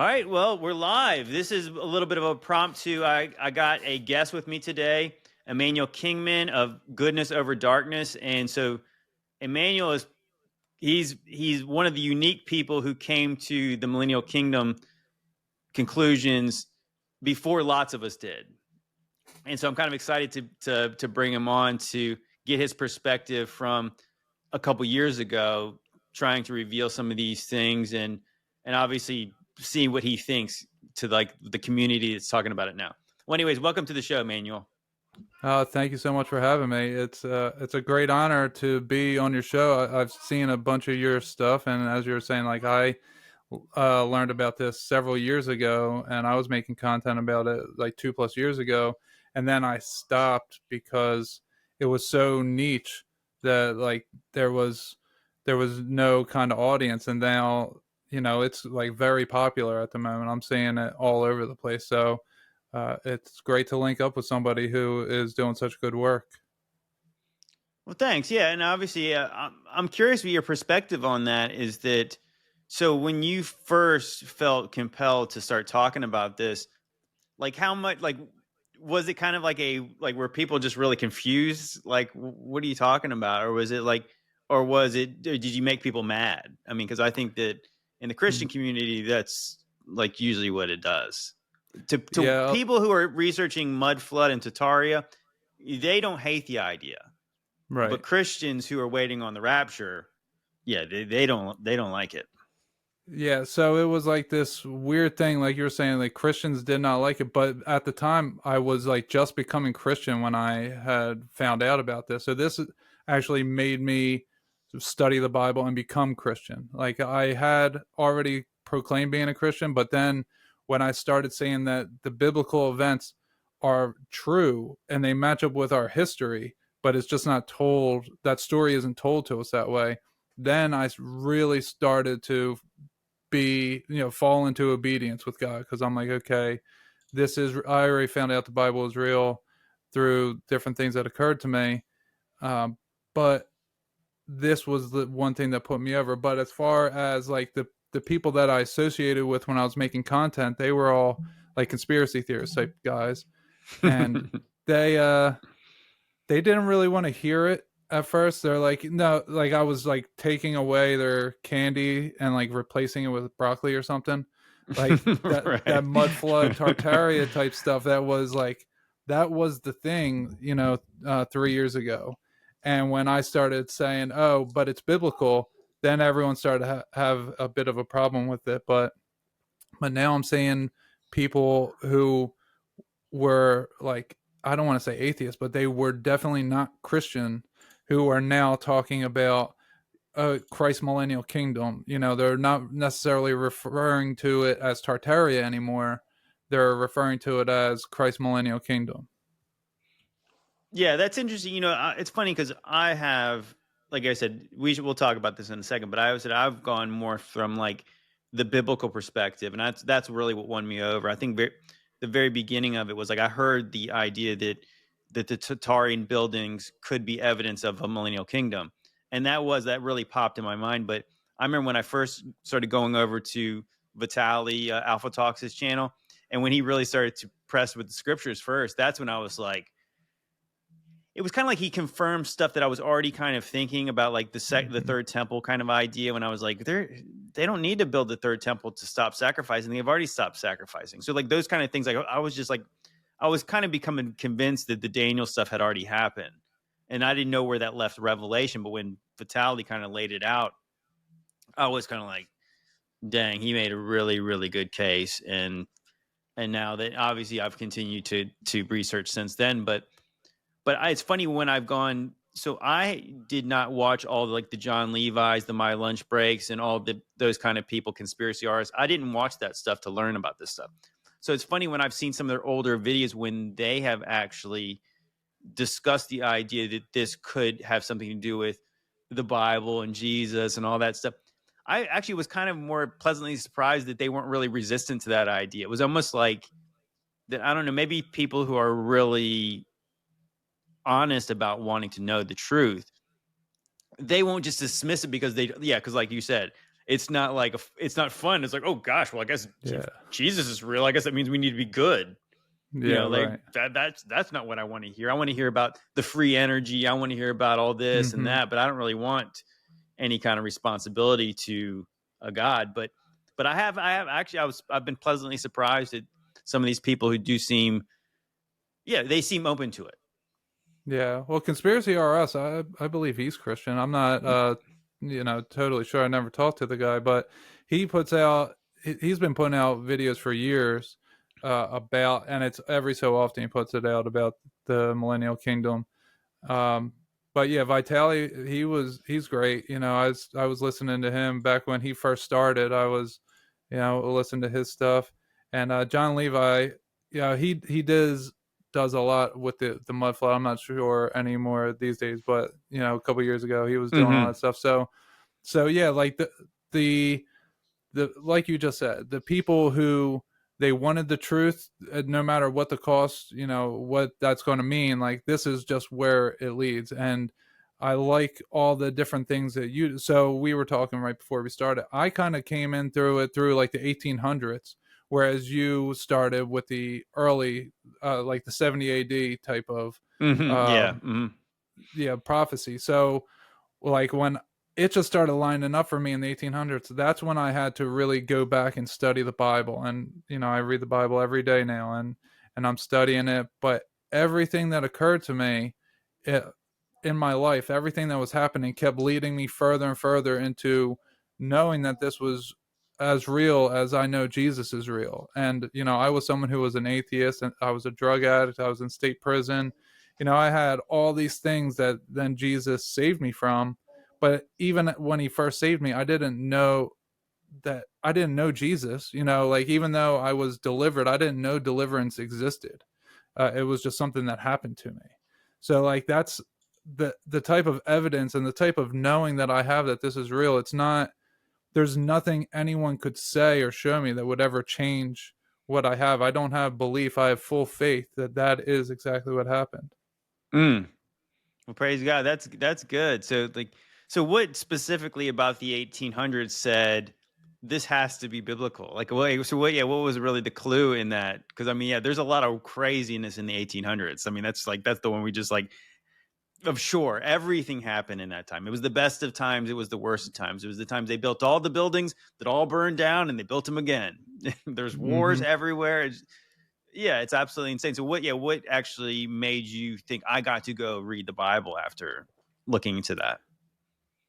All right, well, we're live. This is a little bit of a promptu. I got a guest with me today, Immanuel Kingman of Goodness Over Darkness, and so Emmanuel is he's one of the unique people who came to the Millennial Kingdom conclusions before lots of us did, and so I'm kind of excited to bring him on to get his perspective from a couple years ago, trying to reveal some of these things and obviously see what he thinks to like the community that's talking about it now. Well, anyways, welcome to the show, Manuel. Thank you so much for having me. It's a great honor to be on your show. I've seen a bunch of your stuff, and as you were saying, like I learned about this several years ago, and I was making content about it like 2+ years ago, and then I stopped because it was so niche that like there was no kind of audience, and now it's like very popular at the moment. I'm seeing it all over the place, so it's great to link up with somebody who is doing such good work. Well, thanks. Yeah, and obviously, I'm curious what your perspective on that is. That so when you first felt compelled to start talking about this, like how much, like was it kind of like were people just really confused? Like, what are you talking about? Or was it like, or did you make people mad? I mean, because I think that in the Christian community, that's like usually what it does. To Yeah, people who are researching mud flood and Tataria, they don't hate the idea, but right. Christians who are waiting on the rapture, yeah, they don't like it. Yeah, so it was like this weird thing, like you were saying, like Christians did not like it, but at the time I was like just becoming Christian when I had found out about this. So this actually made me study the Bible and become Christian. Like I had already proclaimed being a Christian, but then when I started saying that the biblical events are true and they match up with our history, but it's just not told, that story isn't told to us that way, then I really started to fall into obedience with God, because I'm like, okay, I already found out the Bible is real through different things that occurred to me, but this was the one thing that put me over. But as far as like the people that I associated with when I was making content, they were all like conspiracy theorist type guys, and they they didn't really want to hear it at first. They're like, no, like I was like taking away their candy and like replacing it with broccoli or something. Like that Right. mud flood Tartaria type stuff. That was the thing, 3 years ago. And when I started saying, oh, but it's biblical, then everyone started to have a bit of a problem with it. But now I'm seeing people who were like, I don't want to say atheists, but they were definitely not Christian, who are now talking about Christ's millennial kingdom. They're not necessarily referring to it as Tartaria anymore. They're referring to it as Christ's millennial kingdom. Yeah, that's interesting. It's funny because I have, like I said, we'll talk about this in a second. But I said I've gone more from like the biblical perspective, and that's really what won me over. I think the very beginning of it was like I heard the idea that the Tatarian buildings could be evidence of a millennial kingdom, and that really popped in my mind. But I remember when I first started going over to Vitali Alpha Talks' channel, and when he really started to press with the scriptures first, that's when I was like, it was kind of like he confirmed stuff that I was already kind of thinking about, like the third temple kind of idea. When I was like, they don't need to build the third temple to stop sacrificing; they've already stopped sacrificing. So like those kind of things, like I was just like, I was kind of becoming convinced that the Daniel stuff had already happened, and I didn't know where that left Revelation. But when Vitality kind of laid it out, I was kind of like, dang, he made a really really good case, and now that obviously I've continued to research since then, but it's funny when I've gone. So I did not watch all like the John Levi's, the My Lunch Breaks, and all those kind of people, conspiracy artists. I didn't watch that stuff to learn about this stuff. So it's funny when I've seen some of their older videos when they have actually discussed the idea that this could have something to do with the Bible and Jesus and all that stuff. I actually was kind of more pleasantly surprised that they weren't really resistant to that idea. It was almost like that. I don't know, maybe people who are really honest about wanting to know the truth, they won't just dismiss it because because like you said, it's not like it's not fun. It's like, oh gosh, well, I guess if Yeah. Jesus is real, I guess that means we need to be good. Yeah, Like right. that's not what I want to hear. I want to hear about the free energy. I want to hear about all this and Mhm. that, but I don't really want any kind of responsibility to a God. But I have actually I've been pleasantly surprised at some of these people who do seem, yeah, they seem open to it. Yeah. Well, Conspiracy RS, I believe he's Christian. I'm not totally sure. I never talked to the guy, but he puts out he's been putting out videos for years about, and it's every so often he puts it out about the Millennial Kingdom. Um but yeah, Vitali, he's great. I was listening to him back when he first started. I was listening to his stuff. And John Levi, he does a lot with the mud flood. I'm not sure anymore these days, but a couple years ago he was doing all Mm-hmm. that stuff. So yeah, like the like you just said, the people who they wanted the truth, no matter what the cost, what that's going to mean. Like, this is just where it leads. And I like all the different things that you. So we were talking right before we started. I kind of came in through like the 1800s, whereas you started with the early, like the 70 AD type of, Mm-hmm. Yeah. um, Mm-hmm. yeah, prophecy. So like when it just started lining up for me in the 1800s, that's when I had to really go back and study the Bible. And I read the Bible every day now, and I'm studying it. But everything that occurred to me, it, in my life, everything that was happening kept leading me further and further into knowing that this was as real as I know Jesus is real. And I was someone who was an atheist, and I was a drug addict, I was in state prison. I had all these things that then Jesus saved me from. But even when he first saved me, I didn't know Jesus. Like, even though I was delivered, I didn't know deliverance existed. It was just something that happened to me. So like, that's the type of evidence and the type of knowing that I have that this is real. It's not There's nothing anyone could say or show me that would ever change what I have. I don't have belief. I have full faith that that is exactly what happened. Mm. Well, praise God. That's good. So what specifically about the 1800s said this has to be biblical? Like, so what? Yeah, what was really the clue in that? Because I mean, yeah, there's a lot of craziness in the 1800s. I mean, that's the one we just like. Of sure, everything happened in that time. It was the best of times. It was the worst of times. It was the times they built all the buildings that all burned down, and they built them again. There's wars Mm-hmm. everywhere. Yeah, it's absolutely insane. So what? Yeah, what actually made you think I got to go read the Bible after looking into that?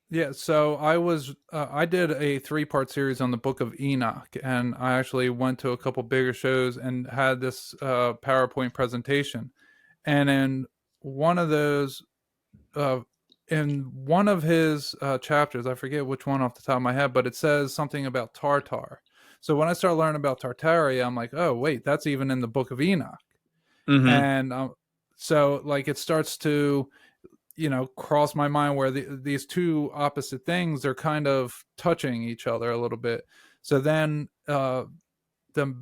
Yeah, so I did a 3-part series on the Book of Enoch, and I actually went to a couple bigger shows and had this PowerPoint presentation. And one of those, uh, in one of his chapters, I forget which one off the top of my head, but it says something about Tartar. So when I started learning about Tartaria, I'm like, oh wait, that's even in the Book of Enoch. Mm-hmm. And so like it starts to cross my mind where these two opposite things are kind of touching each other a little bit. So then the the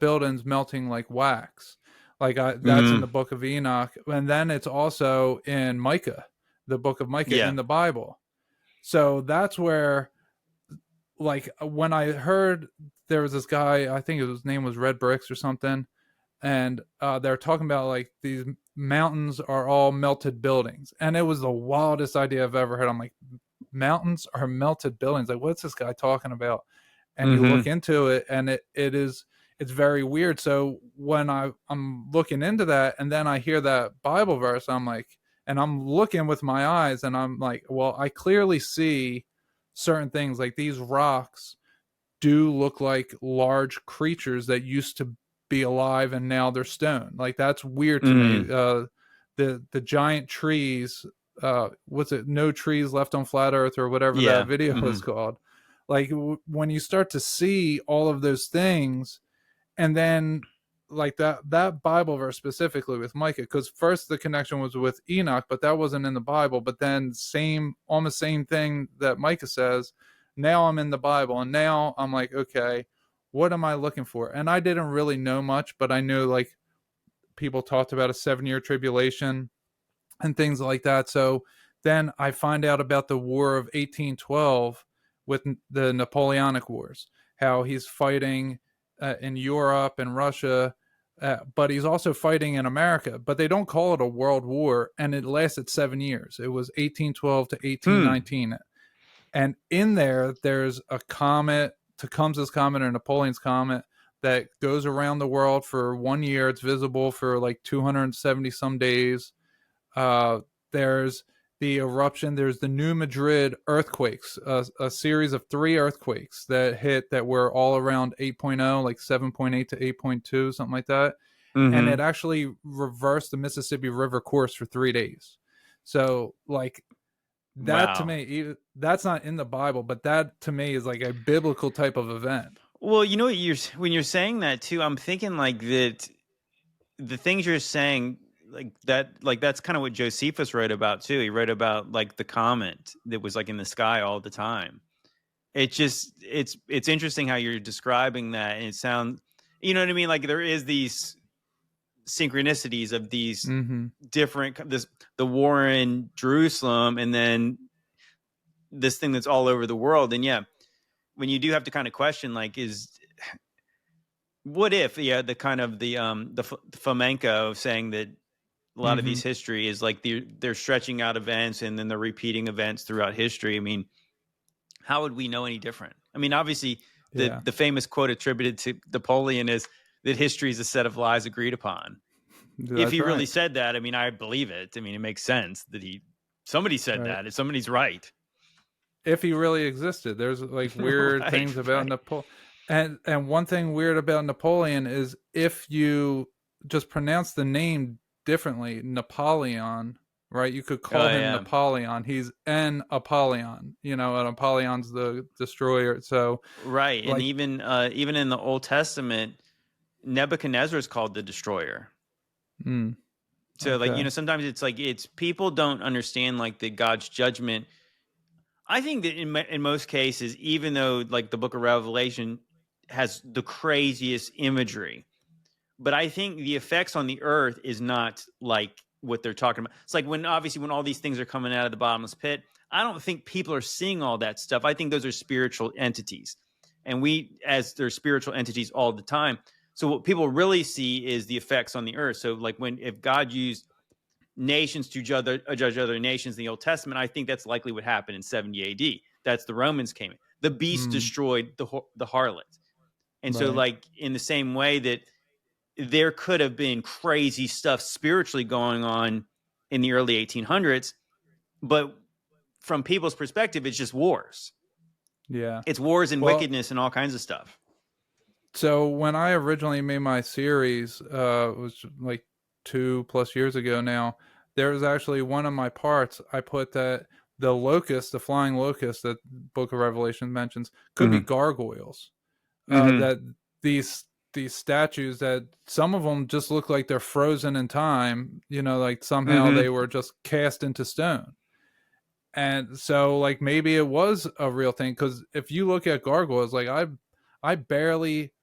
buildings melting like wax, like that's in the Mm-hmm. Book of Enoch. And then it's also in Micah, the book of Micah Yeah. in the Bible. So that's where, like, when I heard there was this guy, I think his name was Red Bricks or something, and they're talking about like these mountains are all melted buildings, and it was the wildest idea I've ever heard. I'm like, mountains are melted buildings? Like, what's this guy talking about? And you look Mm-hmm. into it, and it's very weird. So when I'm looking into that, and then I hear that Bible verse, I'm like, and I'm looking with my eyes, and I'm like, well, I clearly see certain things. Like, these rocks do look like large creatures that used to be alive and now they're stone. Like, that's weird to me. Mm-hmm. The giant trees, what's it, No Trees Left on Flat Earth, or whatever that Yeah. video Mm-hmm. is called. Like, when you start to see all of those things, and then like that Bible verse specifically with Micah, because first the connection was with Enoch, but that wasn't in the Bible. But then almost same thing that Micah says. Now I'm in the Bible, and now I'm like, okay, what am I looking for? And I didn't really know much, but I knew like people talked about a 7-year tribulation and things like that. So then I find out about the War of 1812 with the Napoleonic Wars, how he's fighting in Europe and Russia, but he's also fighting in America. But they don't call it a world war, and it lasted 7 years. It was 1812 to Hmm. 1819. And in there, there's a comet, Tecumseh's comet or Napoleon's comet, that goes around the world for 1 year. It's visible for like 270 some days. Uh, there's the eruption. There's the New Madrid earthquakes, a series of 3 earthquakes that hit that were all around 8.0, like 7.8 to 8.2, something like that. And it Mm-hmm. actually reversed the Mississippi River course for 3 days. So, like, that to Wow. me, that's not in the Bible, but that to me is like a biblical type of event. Well, you know what when you're saying that too, I'm thinking like that the things you're saying like that's kind of what Josephus wrote about too. He wrote about like the comet that was like in the sky all the time. It just it's interesting how you're describing that, and it sounds, you know what I mean, like there is these synchronicities of these Mm-hmm. different, this, the war in Jerusalem, and then this thing that's all over the world. And yeah, when you do have to kind of question, like, is what if, yeah, the kind of the flamenco saying that a lot of Mm-hmm. these history is like they're stretching out events and then they're repeating events throughout history. I mean, how would we know any different? I mean, obviously, Yeah, the famous quote attributed to Napoleon is that history is a set of lies agreed upon. If that's he really right. said that, I mean, I believe it. I mean, it makes sense that somebody said Right. that. If somebody's right. If he really existed, there's like weird Right, things about right. Napoleon. And one thing weird about Napoleon is if you just pronounce the name differently, Napoleon, right? You could Oh call him yeah, Napoleon. He's an Apollyon, and Apollion's the destroyer. So, right. And like, even in the Old Testament, Nebuchadnezzar is called the destroyer. mm, So like, okay. sometimes it's like it's people don't understand like the God's judgment. I think that in most cases, even though like the Book of Revelation has the craziest imagery, but I think the effects on the earth is not like what they're talking about. It's like when obviously when all these things are coming out of the bottomless pit, I don't think people are seeing all that stuff. I think those are spiritual entities, and we as their spiritual entities all the time. So what people really see is the effects on the earth. So like when if God used nations to judge other nations in the Old Testament, I think that's likely what happened in 70 AD. That's the Romans came in. The beast Mm, destroyed the harlot. And so right. like in the same way that there could have been crazy stuff spiritually going on in the early 1800s, but from people's perspective, it's just wars. Yeah. It's wars and Well, wickedness and all kinds of stuff. so when I originally made my series, it was like 2+ years ago now. There was actually one of my parts. I put that the locust, the flying locust that Book of Revelation mentions, could be Mm-hmm. gargoyles. Mm-hmm. That these statues that some of them just look like they're frozen in time. Like somehow they Mm-hmm. were just cast into stone. And so, like, maybe it was a real thing, because if you look at gargoyles, like I barely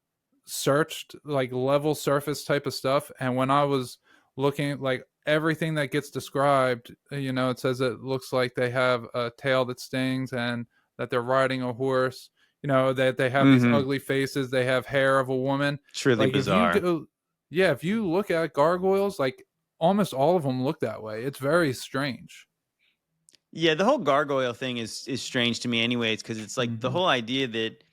searched like level surface type of stuff, and when I was looking, like, everything that gets described, it says it looks like they have a tail that stings, and that they're riding a horse, that they have these Mm-hmm. ugly faces, they have hair of a woman. It's really Like, if you bizarre. go, yeah, if you look at gargoyles, like, almost all of them look that way. It's very strange. Yeah, the whole gargoyle thing is strange to me anyways, because it's like the Hmm. whole idea that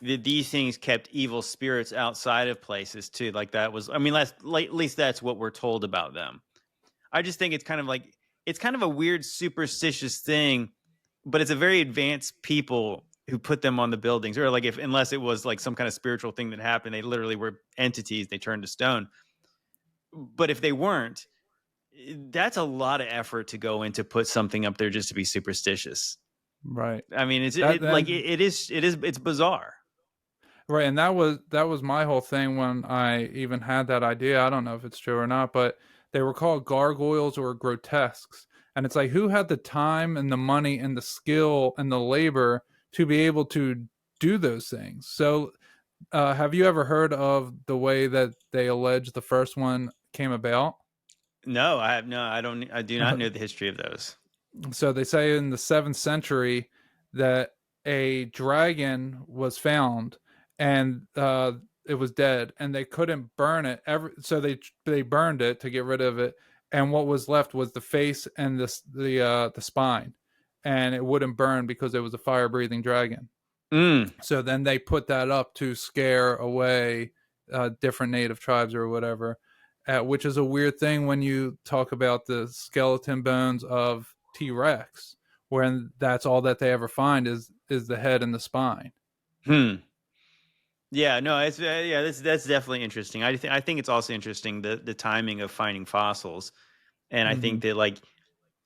these things kept evil spirits outside of places too. Like that was, I mean, that's like, at least that's what we're told about them. I just think it's kind of like it's kind of a weird superstitious thing, but it's a very advanced people who put them on the buildings, or like if unless it was like some kind of spiritual thing that happened, they literally were entities they turned to stone. But if they weren't, that's a lot of effort to go in to put something up there just to be superstitious. Right. I mean, That like then it's bizarre. Right, and that was my whole thing when I even had that idea. I don't know if it's true or not, but they were called gargoyles or grotesques. And it's like, who had the time and the money and the skill and the labor to be able to do those things? So, have you ever heard of the way that they allege the first one came about? No, I have no. I don't. I do not know the history of those. So they say in the 7th century that a dragon was found, and it was dead, and they couldn't burn it ever, so they burned it to get rid of it, and what was left was the face and the spine, and it wouldn't burn because it was a fire breathing dragon. Mm. So then they put that up to scare away different native tribes or whatever, which is a weird thing when you talk about the skeleton bones of T-Rex, when that's all that they ever find is the head and the spine. Hmm. Yeah, no, it's yeah, that's definitely interesting. I think it's also interesting the timing of finding fossils, and I Mm-hmm. think that like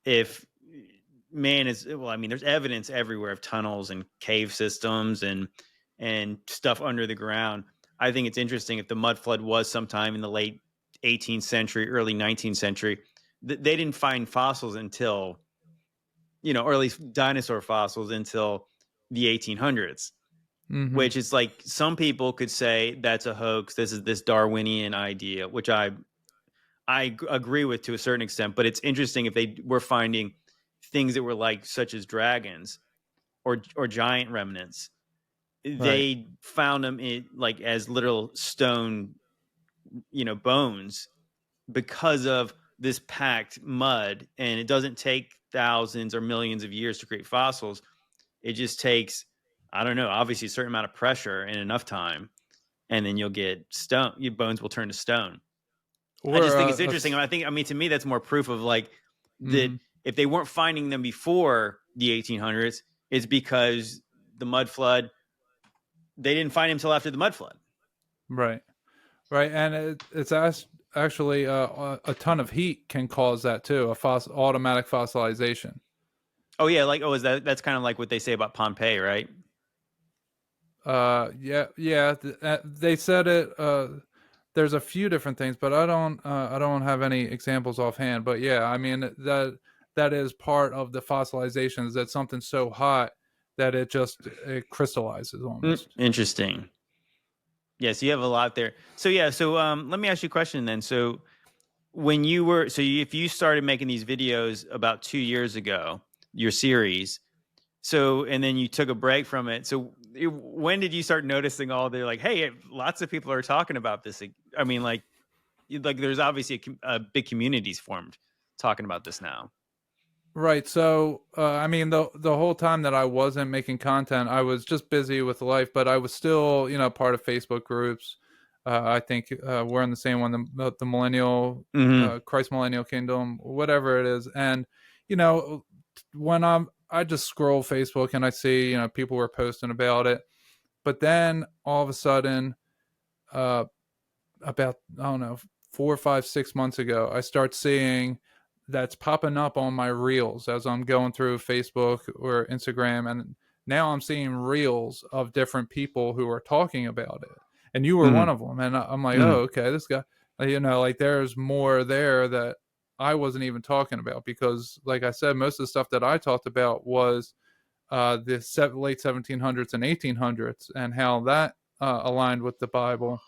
if man is well, I mean, there's evidence everywhere of tunnels and cave systems and stuff under the ground. I think it's interesting if the mud flood was sometime in the late 18th century, early 19th century. They didn't find fossils until or at least dinosaur fossils until the 1800s, Mm-hmm. which is like some people could say that's a hoax. This is this Darwinian idea, which I agree with to a certain extent. But it's interesting if they were finding things that were like such as dragons or giant remnants. Right. They found them in like as literal stone, bones because of this packed mud, and it doesn't take thousands or millions of years to create fossils. It just takes, I don't know, obviously a certain amount of pressure and enough time, and then you'll get stone. Your bones will turn to stone. I Or just think it's interesting. I mean, to me, that's more proof of like that mm-hmm. if they weren't finding them before the 1800s, it's because the mud flood. They didn't find him until after the mud flood. Right. Right, and it's actually a ton of heat can cause that too. Automatic fossilization. Oh yeah, like is that's kind of like what they say about Pompeii, right? Yeah, yeah. They said it. There's a few different things, but I don't have any examples offhand. But yeah, I mean that is part of the fossilizations. That something's so hot that it crystallizes almost. Interesting. Yes, you have a lot there. So yeah, so let me ask you a question then. So when you were if you started making these videos about 2 years ago, your series, so and then you took a break from it. So when did you start noticing all the like, hey, lots of people are talking about this? I mean, like there's obviously a big communities formed talking about this now. Right. So, I mean, the whole time that I wasn't making content, I was just busy with life, but I was still, part of Facebook groups. I think we're in the same one, the Millennial, Mm-hmm. Christ Millennial Kingdom, whatever it is. And, you know, when I just scroll Facebook and I see, people were posting about it. But then all of a sudden, uh, about I don't know 4, 5, 6 months ago, I start seeing that's popping up on my reels as I'm going through Facebook or Instagram, and now I'm seeing reels of different people who are talking about it, and you were one Mm-hmm. of them, and I'm like, Mm-hmm. oh, okay, this guy, like there's more there that I wasn't even talking about because, like I said, most of the stuff that I talked about was the late 1700s and 1800s and how that aligned with the Bible.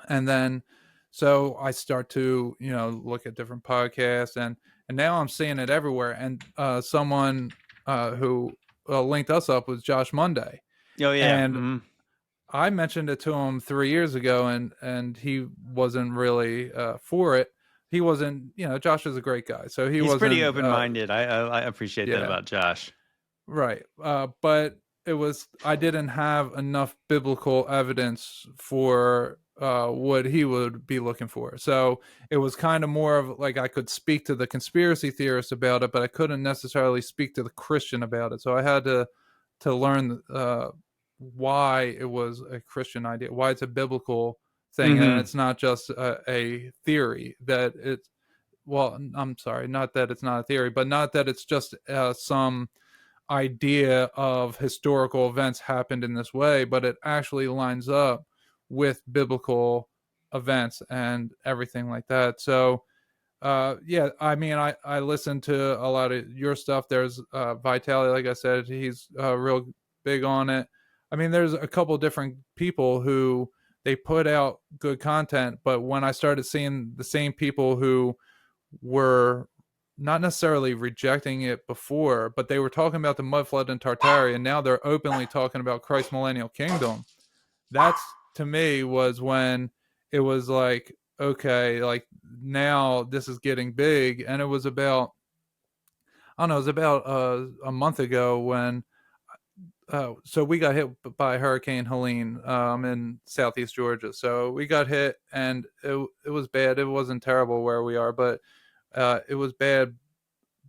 And then so I start to look at different podcasts, and now I'm seeing it everywhere. And someone who linked us up was Josh Monday, Oh yeah. and Mm-hmm. I mentioned it to him 3 years ago, and he wasn't really for it. He wasn't, Josh is a great guy, so he He's pretty wasn't. open minded. I appreciate that Yeah, about Josh. right. But I didn't have enough biblical evidence for what he would be looking for. So it was kind of more of like I could speak to the conspiracy theorists about it, but I couldn't necessarily speak to the Christian about it. So I had to learn why it was a Christian idea, why it's a biblical thing, and Mm-hmm. it's not just a theory that it's. Well, I'm sorry, not that it's not a theory, but not that it's just some idea of historical events happened in this way, but it actually lines up with biblical events and everything like that. So, yeah, I mean, I listen to a lot of your stuff. There's Vitaly, like I said, he's real big on it. I mean, there's a couple different people who they put out good content, but when I started seeing the same people who were not necessarily rejecting it before, but they were talking about the mud flood in Tartaria, and now they're openly talking about Christ's millennial kingdom. That's, to me, was when it was like, okay, like now this is getting big. And it was about, I don't know, it was about a month ago when so we got hit by Hurricane Helene in southeast Georgia. So we got hit, and it was bad. It wasn't terrible where we are, but it was bad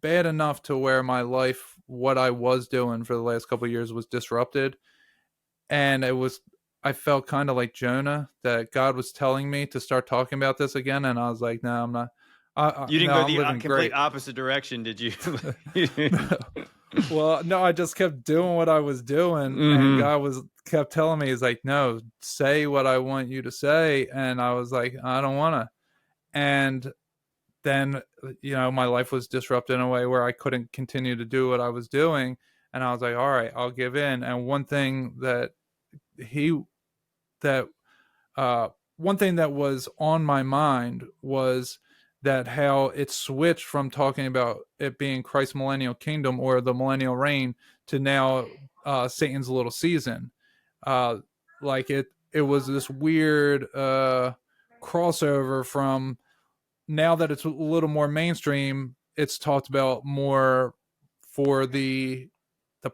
enough to where my life, what I was doing for the last couple of years, was disrupted. And I felt kind of like Jonah, that God was telling me to start talking about this again, and I was like, no, I'm not. You didn't No, go I'm the living complete great. opposite direction, did you? Well, no, I just kept doing what I was doing, and Hmm. God was kept telling me, he's like, no, say what I want you to say. And I was like, I don't want to. And then, my life was disrupted in a way where I couldn't continue to do what I was doing. And I was like, all right, I'll give in. And he that uh one thing that was on my mind was that how it switched from talking about it being Christ's millennial kingdom or the millennial reign to now Satan's little season. Uh like it was this weird crossover from, now that it's a little more mainstream, it's talked about more for the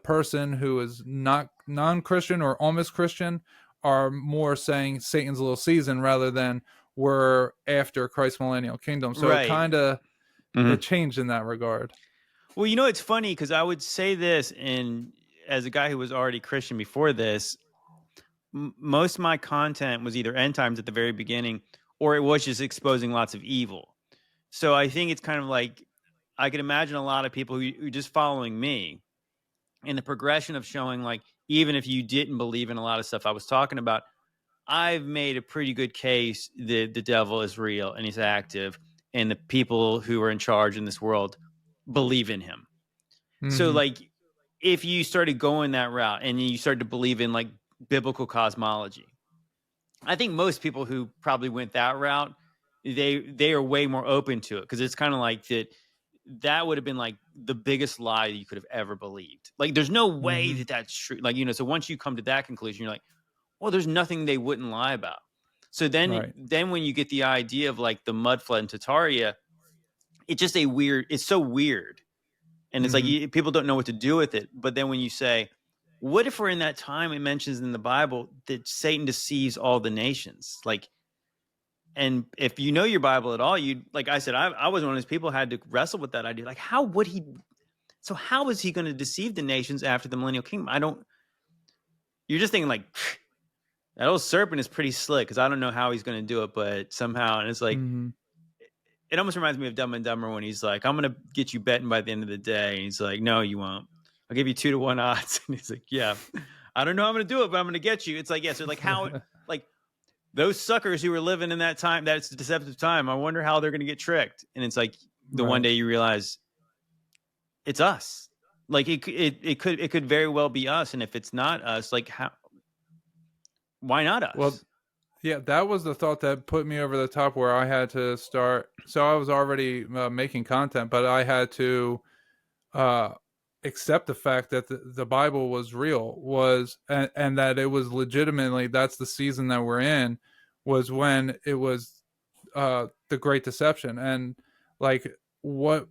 person who is not non-Christian or almost Christian, are more saying Satan's little season rather than we're after Christ's millennial kingdom. So it Right. kind of, Hmm. it changed in that regard. Well, it's funny because I would say this, and as a guy who was already Christian before this, most of my content was either end times at the very beginning, or it was just exposing lots of evil. So I think it's kind of like I could imagine a lot of people who just following me in the progression of showing, like, even if you didn't believe in a lot of stuff I was talking about, I've made a pretty good case that the devil is real and he's active, and the people who are in charge in this world believe in him. So, Mm-hmm. like, if you started going that route and you started to believe in like biblical cosmology, I think most people who probably went that route, they are way more open to it, because it's kind of like that would have been like the biggest lie you could have ever believed. Like, there's no way Mm-hmm. that that's true. Like, so once you come to that conclusion, you're like, well, there's nothing they wouldn't lie about. So Right. then when you get the idea of like the mud flood in Tataria, it's so weird. And it's like Mm-hmm. people don't know what to do with it. But then when you say, what if we're in that time, it mentions in the Bible that Satan deceives all the nations? Like, and if you know your Bible at all, like I said, I was one of those people who had to wrestle with that idea. Like, how is he going to deceive the nations after the millennial kingdom? You're just thinking like, that old serpent is pretty slick, because I don't know how he's going to do it, but somehow. And it's like, Mm-hmm. it almost reminds me of Dumb and Dumber when he's like, I'm going to get you betting by the end of the day. And he's like, no, you won't. I'll give you 2-1 odds. And he's like, yeah, I don't know how I'm going to do it, but I'm going to get you. It's like, yeah. So like like those suckers who were living in that time, that's a deceptive time, I wonder how they're going to get tricked. And it's like the one Right. day you realize it's us. Like it could very well be us. And if it's not us, like why not Well, us? yeah, that was the thought that put me over the top, where I had to start. So I was already making content, but I had to uh, accept the fact that the Bible was real, and that it was legitimately, that's the season that we're in, was when it was the Great Deception. And like, what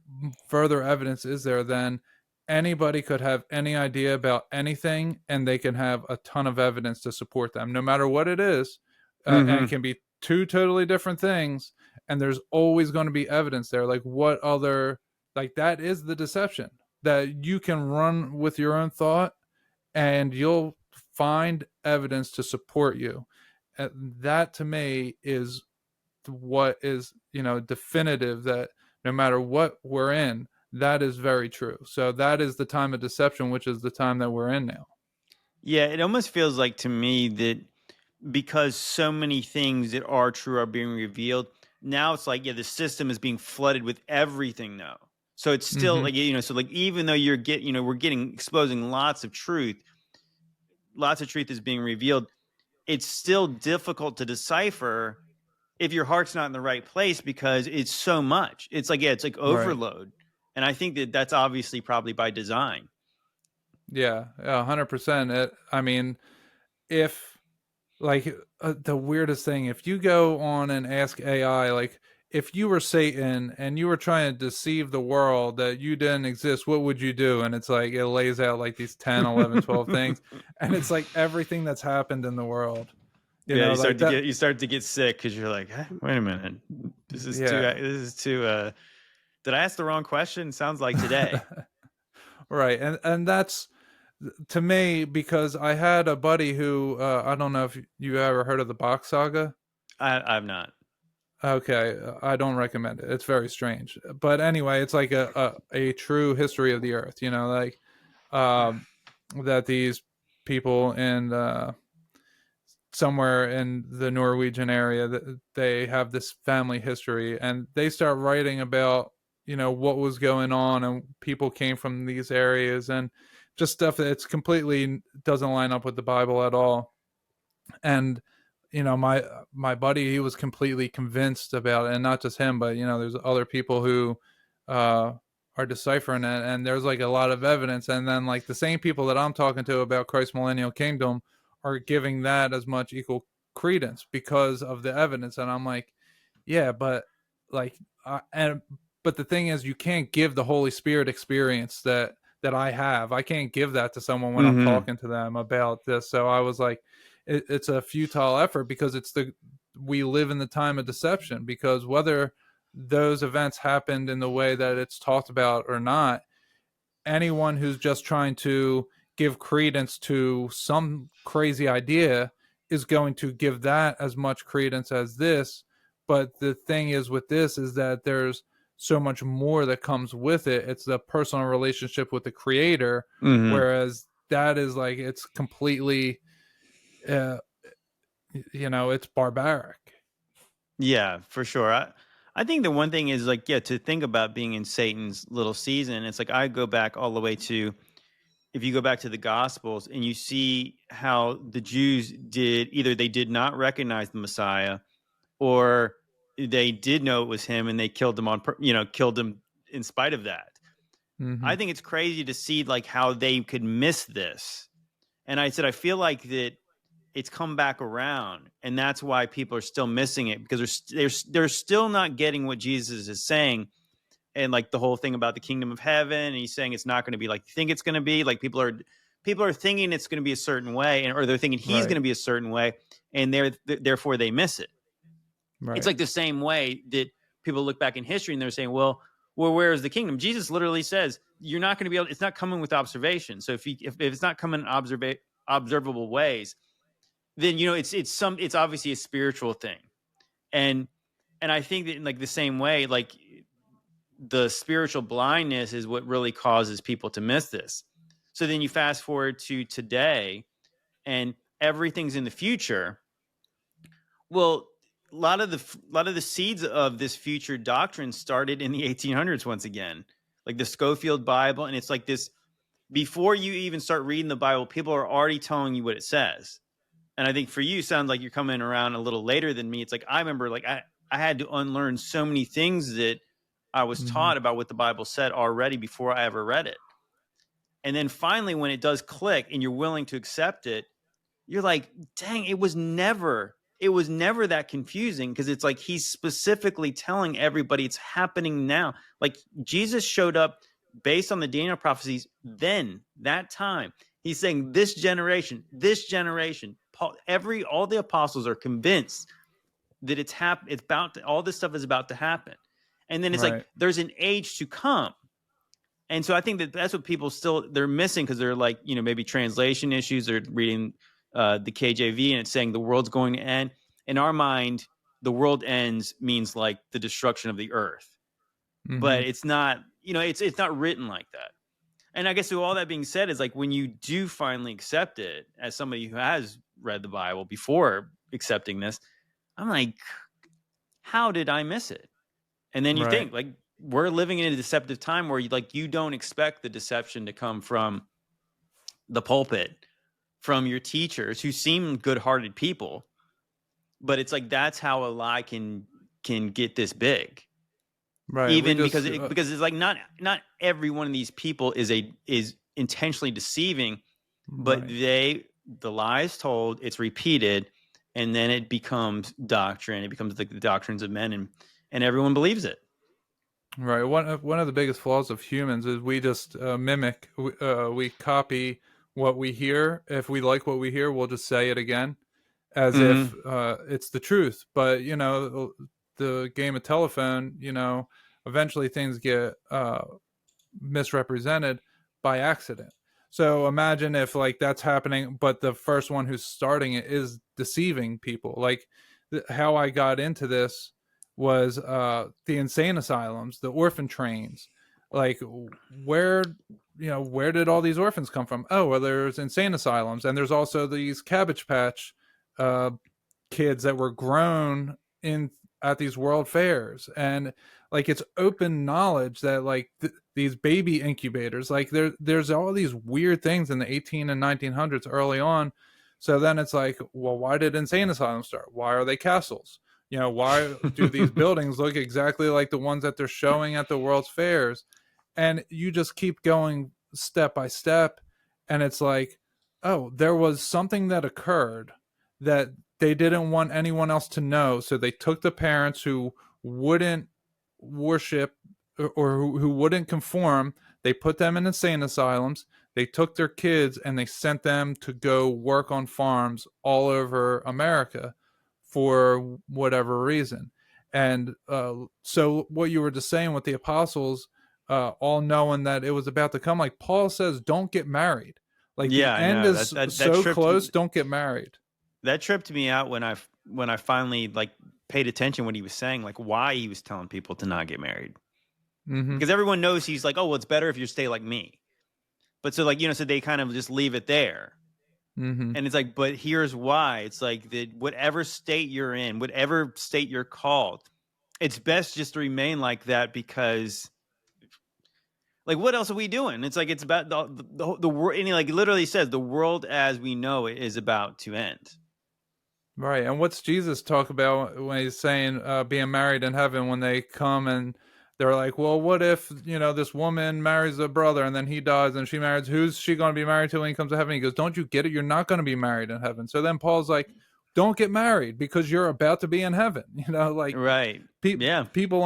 further evidence is there than anybody could have any idea about anything, and they can have a ton of evidence to support them, no matter what it is, and it Mm-hmm. can be two totally different things, and there's always going to be evidence there. Like, what other, like, that is the deception, that you can run with your own thought and you'll find evidence to support you. And that, to me, is what is, definitive, that no matter what we're in, that is very true. So that is the time of deception, which is the time that we're in now. Yeah, it almost feels like to me that because so many things that are true are being revealed, now it's like, yeah, the system is being flooded with everything now. So it's still Mm-hmm. like, so like, even though we're getting exposing lots of truth is being revealed, it's still difficult to decipher if your heart's not in the right place, because it's so much. It's like, yeah, it's like Right. overload. And I think that that's obviously probably by design. Yeah, 100%. I mean, if like the weirdest thing, if you go on and ask AI, like if you were Satan and you were trying to deceive the world that you didn't exist, what would you do? And it's like it lays out like these 10, 11, 12 things, and it's like everything that's happened in the world, Yeah, like that. you start to get sick because you're like, wait a minute, Yeah. this is too. Did I ask the wrong question? Sounds like today. Right, and that's to me because I had a buddy who I don't know if you ever heard of the Box Saga. I've not. Okay, I don't recommend it. It's very strange. But anyway, it's like a true history of the earth, like um that these people in somewhere in the Norwegian area that they have this family history and they start writing about, what was going on and people came from these areas and just stuff that's completely doesn't line up with the Bible at all. And my buddy, he was completely convinced about it, and not just him, but there's other people who uh are deciphering it, and there's like a lot of evidence, and then like the same people that I'm talking to about Christ's millennial kingdom are giving that as much equal credence because of the evidence. And I'm like, yeah, but like and but the thing is, you can't give the Holy Spirit experience that I have. I can't give that to someone when I'm Mm-hmm. talking to them about this. So I was like, it's a futile effort because we live in the time of deception, because whether those events happened in the way that it's talked about or not, anyone who's just trying to give credence to some crazy idea is going to give that as much credence as this. But the thing is with this is that there's so much more that comes with it. It's the personal relationship with the creator, Mm-hmm. whereas that is like it's completely uh, it's barbaric. Yeah, for sure. I think the one thing is like, yeah, to think about being in Satan's little season. It's like I go back all the way to, if you go back to the Gospels and you see how the Jews did, either they did not recognize the Messiah, or they did know it was him and they killed him killed him in spite of that. Mm-hmm. I think it's crazy to see like how they could miss this. And I said, I feel like that it's come back around, and that's why people are still missing it, because they're still not getting what Jesus is saying, and like the whole thing about the kingdom of heaven. And he's saying it's not going to be like you think it's going to be. Like people are thinking it's going to be a certain way, or they're thinking he's going Right. to be a certain way, and therefore they miss it. It's Right. like the same way that people look back in history and they're saying, well, where is the kingdom? Jesus literally says you're not going to be able. It's not coming with observation. So if it's not coming in observable ways, then it's obviously a spiritual thing. And and I think that in like the same way, like the spiritual blindness is what really causes people to miss this. So then you fast forward to today, and everything's in the future. Well, a lot of the seeds of this future doctrine started in the 1800s once again, like the Schofield Bible. And it's like this, before you even start reading the Bible, people are already telling you what it says. And I think for you, sounds like you're coming around a little later than me. It's like I remember, like I had to unlearn so many things that I was Mm-hmm. taught about what the Bible said already before I ever read it. And then finally, when it does click and you're willing to accept it, you're like, dang, it was never that confusing, because it's like he's specifically telling everybody it's happening now. Like Jesus showed up based on the Daniel prophecies, then that time. He's saying this generation, Paul, all the apostles are convinced that all this stuff is about to happen. And then it's like Right. there's an age to come. And so I think that that's what people they're missing, because they're like, maybe translation issues. They're reading the KJV and it's saying the world's going to end. In our mind, the world ends means like the destruction of the earth, Mm-hmm. but it's not. It's not written like that. And I guess, so all that being said, is like when you do finally accept it, as somebody who has read the Bible before accepting this, I'm like, how did I miss it? And then you Right. think, like, we're living in a deceptive time where you don't expect the deception to come from the pulpit, from your teachers who seem good-hearted people, but it's like that's how a lie can get this big. Right. We Even just because it's like not every one of these people is intentionally deceiving, but right. the lie is told, it's repeated, and then it becomes doctrine. It becomes the doctrines of men, and everyone believes it. Right. One of the biggest flaws of humans is we just mimic. We copy what we hear. If we like what we hear, we'll just say it again, as if Mm-hmm. it's the truth. But the game of telephone. Eventually things get misrepresented by accident. So imagine if like that's happening, but the first one who's starting it is deceiving people. Like how I got into this was the insane asylums, the orphan trains. Like where did all these orphans come from? Oh, well, there's insane asylums, and there's also these Cabbage Patch uh, kids that were grown in at these world fairs, and like it's open knowledge that like these baby incubators, like there's all these weird things in the 18 and 1900s early on. So then it's like, well, why did insane asylums start? Why are they castles? Why do these buildings look exactly like the ones that they're showing at the world's fairs? And you just keep going step by step, and it's like, oh, there was something that occurred that they didn't want anyone else to know, so they took the parents who wouldn't worship or who wouldn't conform. They put them in insane asylums. They took their kids and they sent them to go work on farms all over America for whatever reason. And so what you were just saying with the apostles, all knowing that it was about to come, like Paul says, don't get married. Like Yeah, the I end know is so close. Don't get married. that tripped me out when I finally like paid attention what he was saying, like why he was telling people to not get married. Mm-hmm. Because everyone knows he's like, oh, well, it's better if you stay like me. But so like so they kind of just leave it there. Mm-hmm. And it's like, but here's why. It's like that whatever state you're in, whatever state you're called, it's best just to remain like that because like what else are we doing? It's like it's about the world. And he like literally says the world as we know it is about to end. Right. And what's Jesus talk about when he's saying being married in heaven when they come and they're like, well, what if, this woman marries a brother and then he dies and she marries, who's she going to be married to when he comes to heaven? He goes, don't you get it? You're not going to be married in heaven. So then Paul's like, don't get married because you're about to be in heaven. Like Right. Yeah. people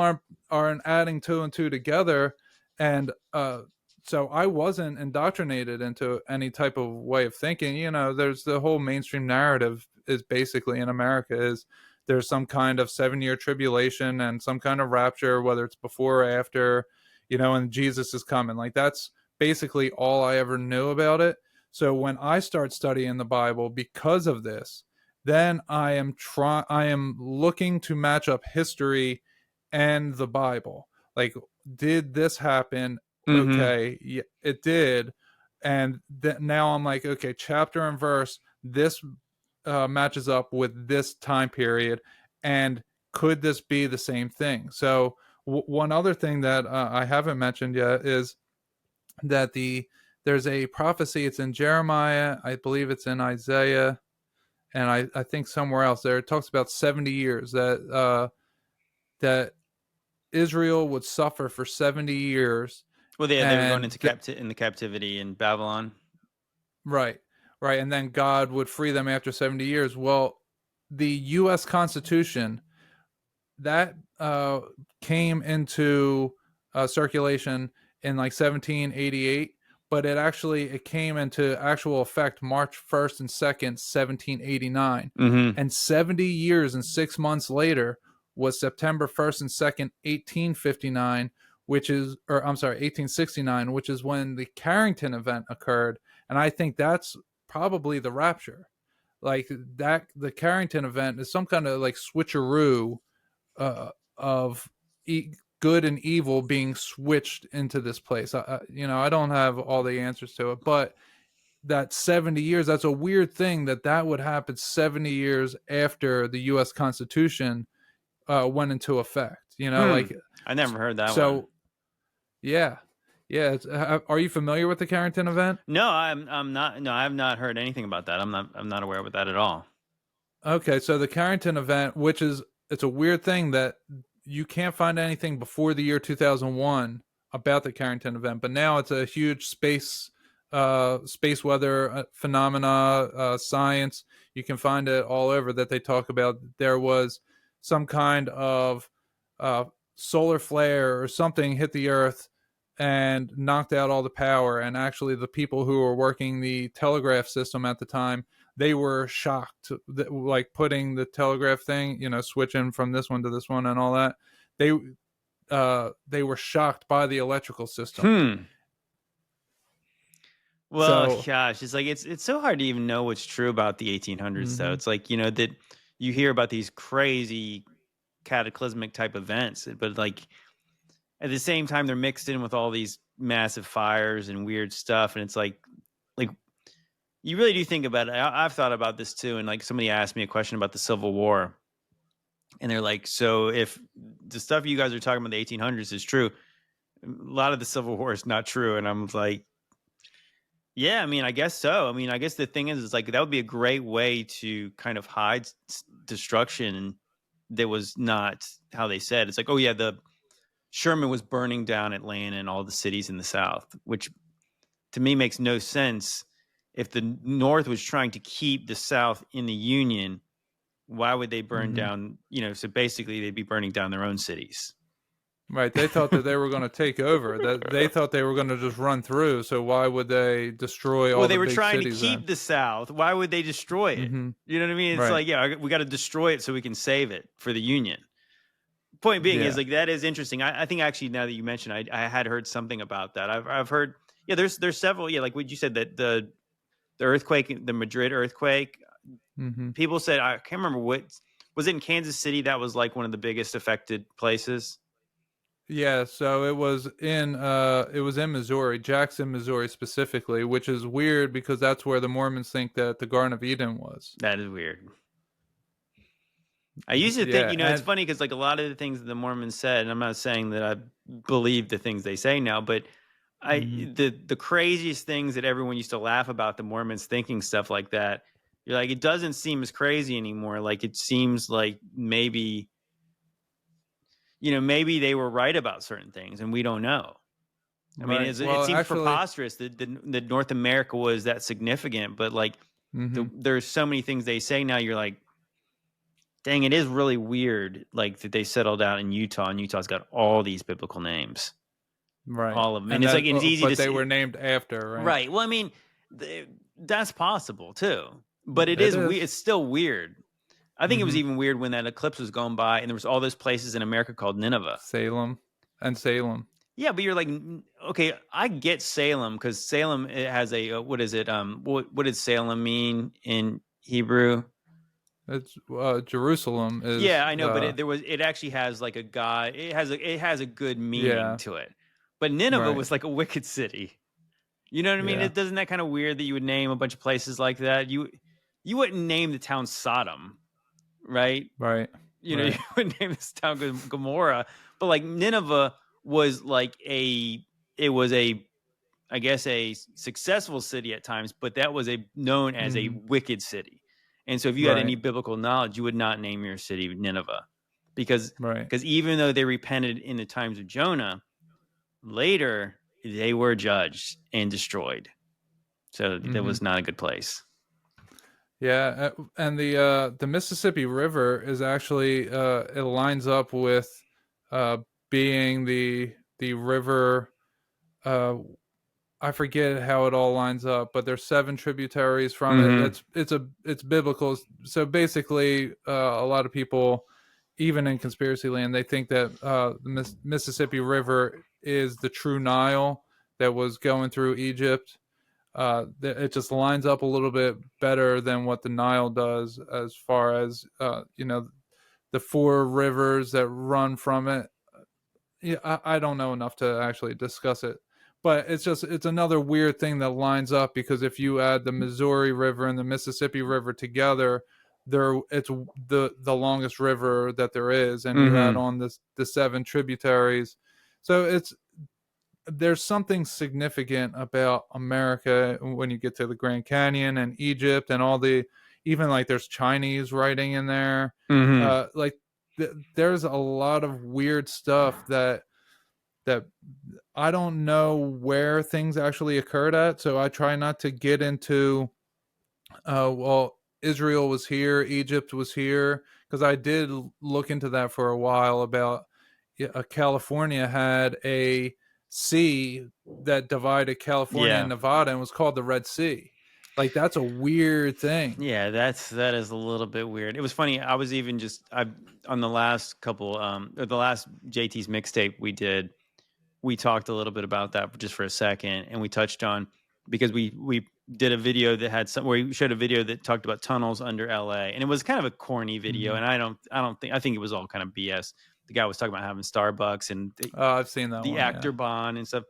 aren't adding two and two together. And so I wasn't indoctrinated into any type of way of thinking. There's the whole mainstream narrative is basically in America is there's some kind of 7-year tribulation and some kind of rapture, whether it's before or after, and Jesus is coming. Like that's basically all I ever knew about it. So when I start studying the Bible because of this, then I am looking to match up history and the Bible. Like, did this happen? Mm-hmm. Okay, yeah, it did. And now I'm like, okay, chapter and verse, this matches up with this time period, and could this be the same thing? So one other thing that I haven't mentioned yet is that there's a prophecy. It's in Jeremiah, I believe it's in Isaiah, and I think somewhere else there. It talks about 70 years that Israel would suffer for 70 years. Well, they were going And into in the captivity in Babylon. right, right, and then God would free them after 70 years. Well, the U.S. Constitution that came into circulation in like 1788, but it came into actual effect March 1st and 2nd, 1789, Mm-hmm. and 70 years and 6 months later was September 1st and 2nd, 1859, which is, or I'm sorry, 1869, which is when the Carrington event occurred. And I think that's probably the rapture. Like that, the Carrington event is some kind of like switcheroo of good and evil being switched into this place. I don't have all the answers to it, but that 70 years, that's a weird thing that would happen 70 years after the U.S. Constitution went into effect. Like I never heard that one. so. Yeah, yeah. Are you familiar with the Carrington event? No, I'm not. No, I have not heard anything about that. I'm not aware of that at all. Okay, so the Carrington event, which is it's a weird thing that you can't find anything before the year 2001 about the Carrington event, but now it's a huge space weather phenomena, science. You can find it all over that they talk about. There was some kind of uh, solar flare or something hit the Earth and knocked out all the power. And actually, the people who were working the telegraph system at the time, they were shocked, like putting the telegraph thing, switching from this one to this one and all that. They were shocked by the electrical system. Well, gosh, it's like it's so hard to even know what's true about the 1800s, though. It's like, that you hear about these crazy cataclysmic type events, but like at the same time, they're mixed in with all these massive fires and weird stuff. And it's like you really do think about it. I've thought about this too. And like somebody asked me a question about the Civil War. And they're like, so if the stuff you guys are talking about the 1800s is true, a lot of the Civil War is not true. And I'm like, yeah, I mean, I guess so. I mean, I guess the thing is like that would be a great way to kind of hide destruction. And that was not how they said. It's like, oh, yeah, the Sherman was burning down Atlanta and all the cities in the South, which to me makes no sense. If the North was trying to keep the South in the Union, why would they burn down, so basically they'd be burning down their own cities. Right. They thought that they were going to take over, that they thought they were going to just run through. So why would they destroy all the big cities? Well, they were trying to keep the South. Why would they destroy it? You know what I mean? It's like, yeah, we got to destroy it so we can save it for the Union. Point being is like, that is interesting. I think actually now that you mentioned, I had heard something about that. I've heard, there's several, like what you said, that the earthquake, the Madrid earthquake, people said, I can't remember was it in Kansas City? That was like one of the biggest affected places. Yeah, so it was in Missouri, Jackson, Missouri specifically, which is weird because that's where the Mormons think that the Garden of Eden was. That is weird. I used to think, it's funny because like a lot of the things that the Mormons said, and I'm not saying that I believe the things they say now, but the craziest things that everyone used to laugh about the Mormons thinking stuff like that, you're like, it doesn't seem as crazy anymore. Like it seems like maybe they were right about certain things and we don't know. I mean, it seems preposterous that North America was that significant, but like there's so many things they say now. You're like, dang, it is really weird. Like that they settled out in Utah, and Utah's got all these biblical names, right? All of them, and it's like it's easy to they were named after, right? Right. Well, I mean, that's possible too, but it is. It's still weird. I think it was even weird when that eclipse was going by and there was all those places in America called Nineveh. Salem. Yeah, but you're like, okay, I get Salem because Salem, it has a, what is it? What did Salem mean in Hebrew? It's Jerusalem. Yeah, I know, but it actually has like a god. It has a good meaning to it. But Nineveh was like a wicked city. You know what I mean? It doesn't that kind of weird that you would name a bunch of places like that. You wouldn't name the town Sodom. Right. You would name this town Gomorrah, but like Nineveh was like I guess a successful city at times, but that was known as a wicked city. And so if you had any biblical knowledge, you would not name your city Nineveh because even though they repented in the times of Jonah, later they were judged and destroyed. So that was not a good place. Yeah, and the Mississippi River is actually it lines up with being the river. I forget how it all lines up, but there's 7 tributaries from it. It's biblical. So basically, a lot of people, even in conspiracy land, they think that the Mississippi River is the true Nile that was going through Egypt. It just lines up a little bit better than what the Nile does as far as the 4 rivers that run from it. Yeah, I don't know enough to actually discuss it, but it's another weird thing that lines up because if you add the Missouri River and the Mississippi River together, it's the longest river that there is, and you add on the 7 tributaries, so there's something significant about America when you get to the Grand Canyon and Egypt and even like there's Chinese writing in there. Like there's a lot of weird stuff that I don't know where things actually occurred at, so I try not to get into well, Israel was here, Egypt was here, because I did look into that for a while about California had a sea that divided California and Yeah. Nevada and was called the Red Sea. Like that's a weird thing. Yeah, that is a little bit weird. It was funny. I was even just I on the last couple or the last JT's mixtape we did, we talked a little bit about that just for a second, and we touched on because we did a video that had some where we showed a video that talked about tunnels under LA, and it was kind of a corny video, Mm-hmm. and I think it was all kind of BS. The guy was talking about having Starbucks and I've seen that the one. Yeah. actor bond and stuff.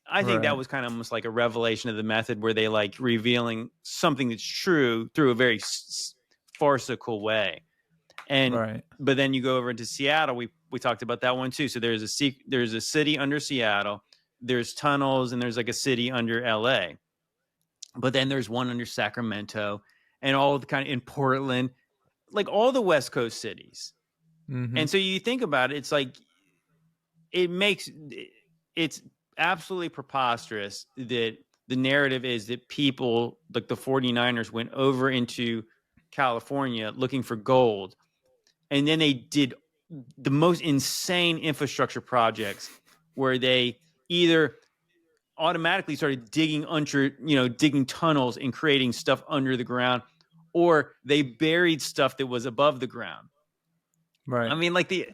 I think that Right. was kind of almost like a revelation of the method where they like revealing something that's true through a very farcical way. And Right. but then you go over into Seattle. We talked about that one too. So there's a city under Seattle. There's tunnels and there's like a city under LA. But then there's one under Sacramento and all the kind of in Portland, like all the West Coast cities. Mm-hmm. And so you think about it, it's like it makes it's absolutely preposterous that the narrative is that people like the 49ers went over into California looking for gold, and then they did the most insane infrastructure projects where they either automatically started digging under, digging tunnels and creating stuff under the ground, or they buried stuff that was above the ground. I Right. mean, like the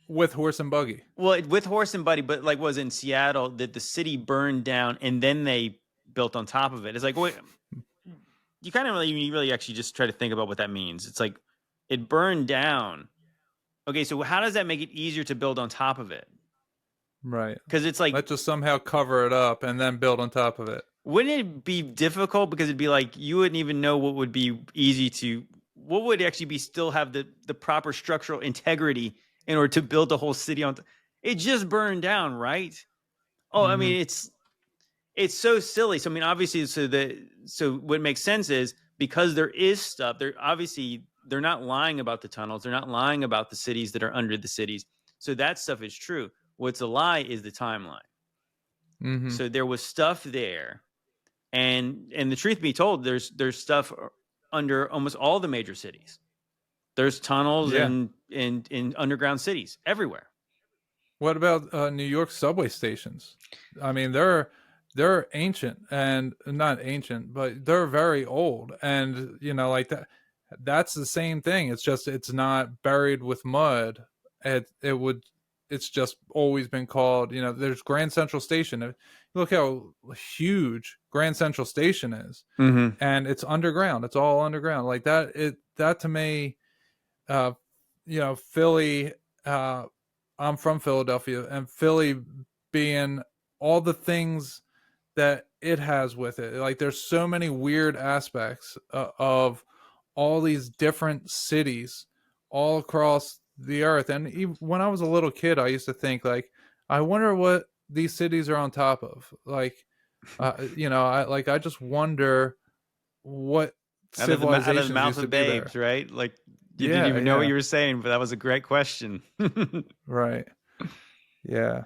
With horse and buggy. well, with Horse and Buddy, but like was in Seattle that the city burned down and then they built on top of it. It's like, wait, you kind of really actually just try to think about what that means. It's like it burned down. Okay, so how does that make it easier to build on top of it? Right. Because it's like, Let's just somehow cover it up and then build on top of it. wouldn't it be difficult? Because it'd be like you wouldn't even know what would be easy to, what would actually be still have the proper structural integrity in order to build the whole city on. It just burned down, right? Oh, I Mm-hmm. mean, it's so silly. So I mean, obviously, so what makes sense is because there is stuff. They're obviously they're not lying about the tunnels. They're not lying about the cities that are under the cities. So that stuff is true. What's a lie is the timeline. Mm-hmm. So there was stuff there, and the truth be told, there's stuff under almost all the major cities. There's tunnels Yeah. and in underground cities everywhere. What about New York subway stations? I mean, they're ancient and not ancient, but they're very old, and like that. That's the same thing. It's just it's not buried with mud. It would. It's just always been called. There's Grand Central Station. Look how huge Grand Central Station is, Mm-hmm. and it's underground. It's all underground. Like that. That to me, uh, Philly. I'm from Philadelphia, and Philly being all the things that it has with it. Like there's so many weird aspects of all these different cities all across the earth. And even when I was a little kid, I used to think like, I wonder what these cities are on top of. Like, I just wonder what Out of the civilizations mouth used to of be there. babes, right? Like you didn't Yeah, even know what yeah, you were saying, but that was a great question. right. Yeah.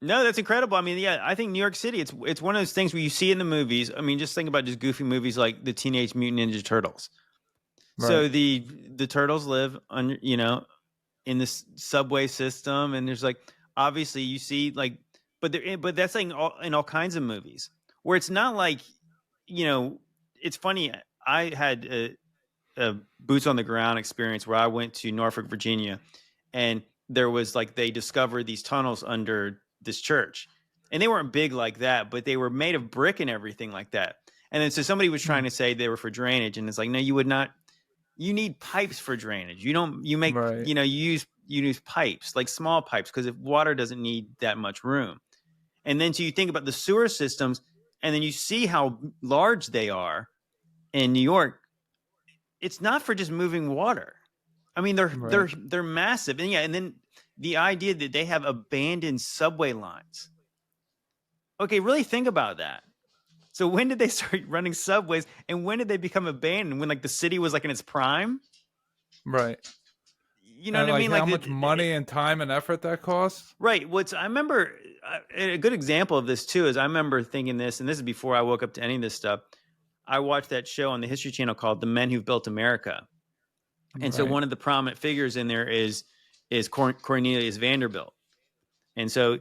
No, that's incredible. I mean, yeah, I think New York City, it's one of those things where you see in the movies. I mean, just think about just goofy movies like the Teenage Mutant Ninja Turtles. Right. So the turtles live under, in this subway system, and there's like obviously you see like, but that's like in all kinds of movies where it's not like, it's funny. I had a boots on the ground experience where I went to Norfolk, Virginia, and there was like they discovered these tunnels under this church, and they weren't big like that, but they were made of brick and everything like that. And then so somebody was trying Mm. to say they were for drainage, and it's like no, you would not. You need pipes for drainage. You don't. You make. Right. You use pipes like small pipes because if water doesn't need that much room. And then so you think about the sewer systems, and then you see how large they are in New York. It's not for just moving water. I mean, Right. they're massive, and yeah, and then the idea that they have abandoned subway lines. Okay, really think about that. So when did they start running subways, and when did they become abandoned? When like the city was like in its prime? Right. you know And what I like mean? how Like much money and time and effort that costs. right. I remember a good example of this too is I remember thinking this, and this is before I woke up to any of this stuff. I watched that show on the History Channel called "The Men Who Built America," and so Right. one of the prominent figures in there is Cornelius Vanderbilt. And so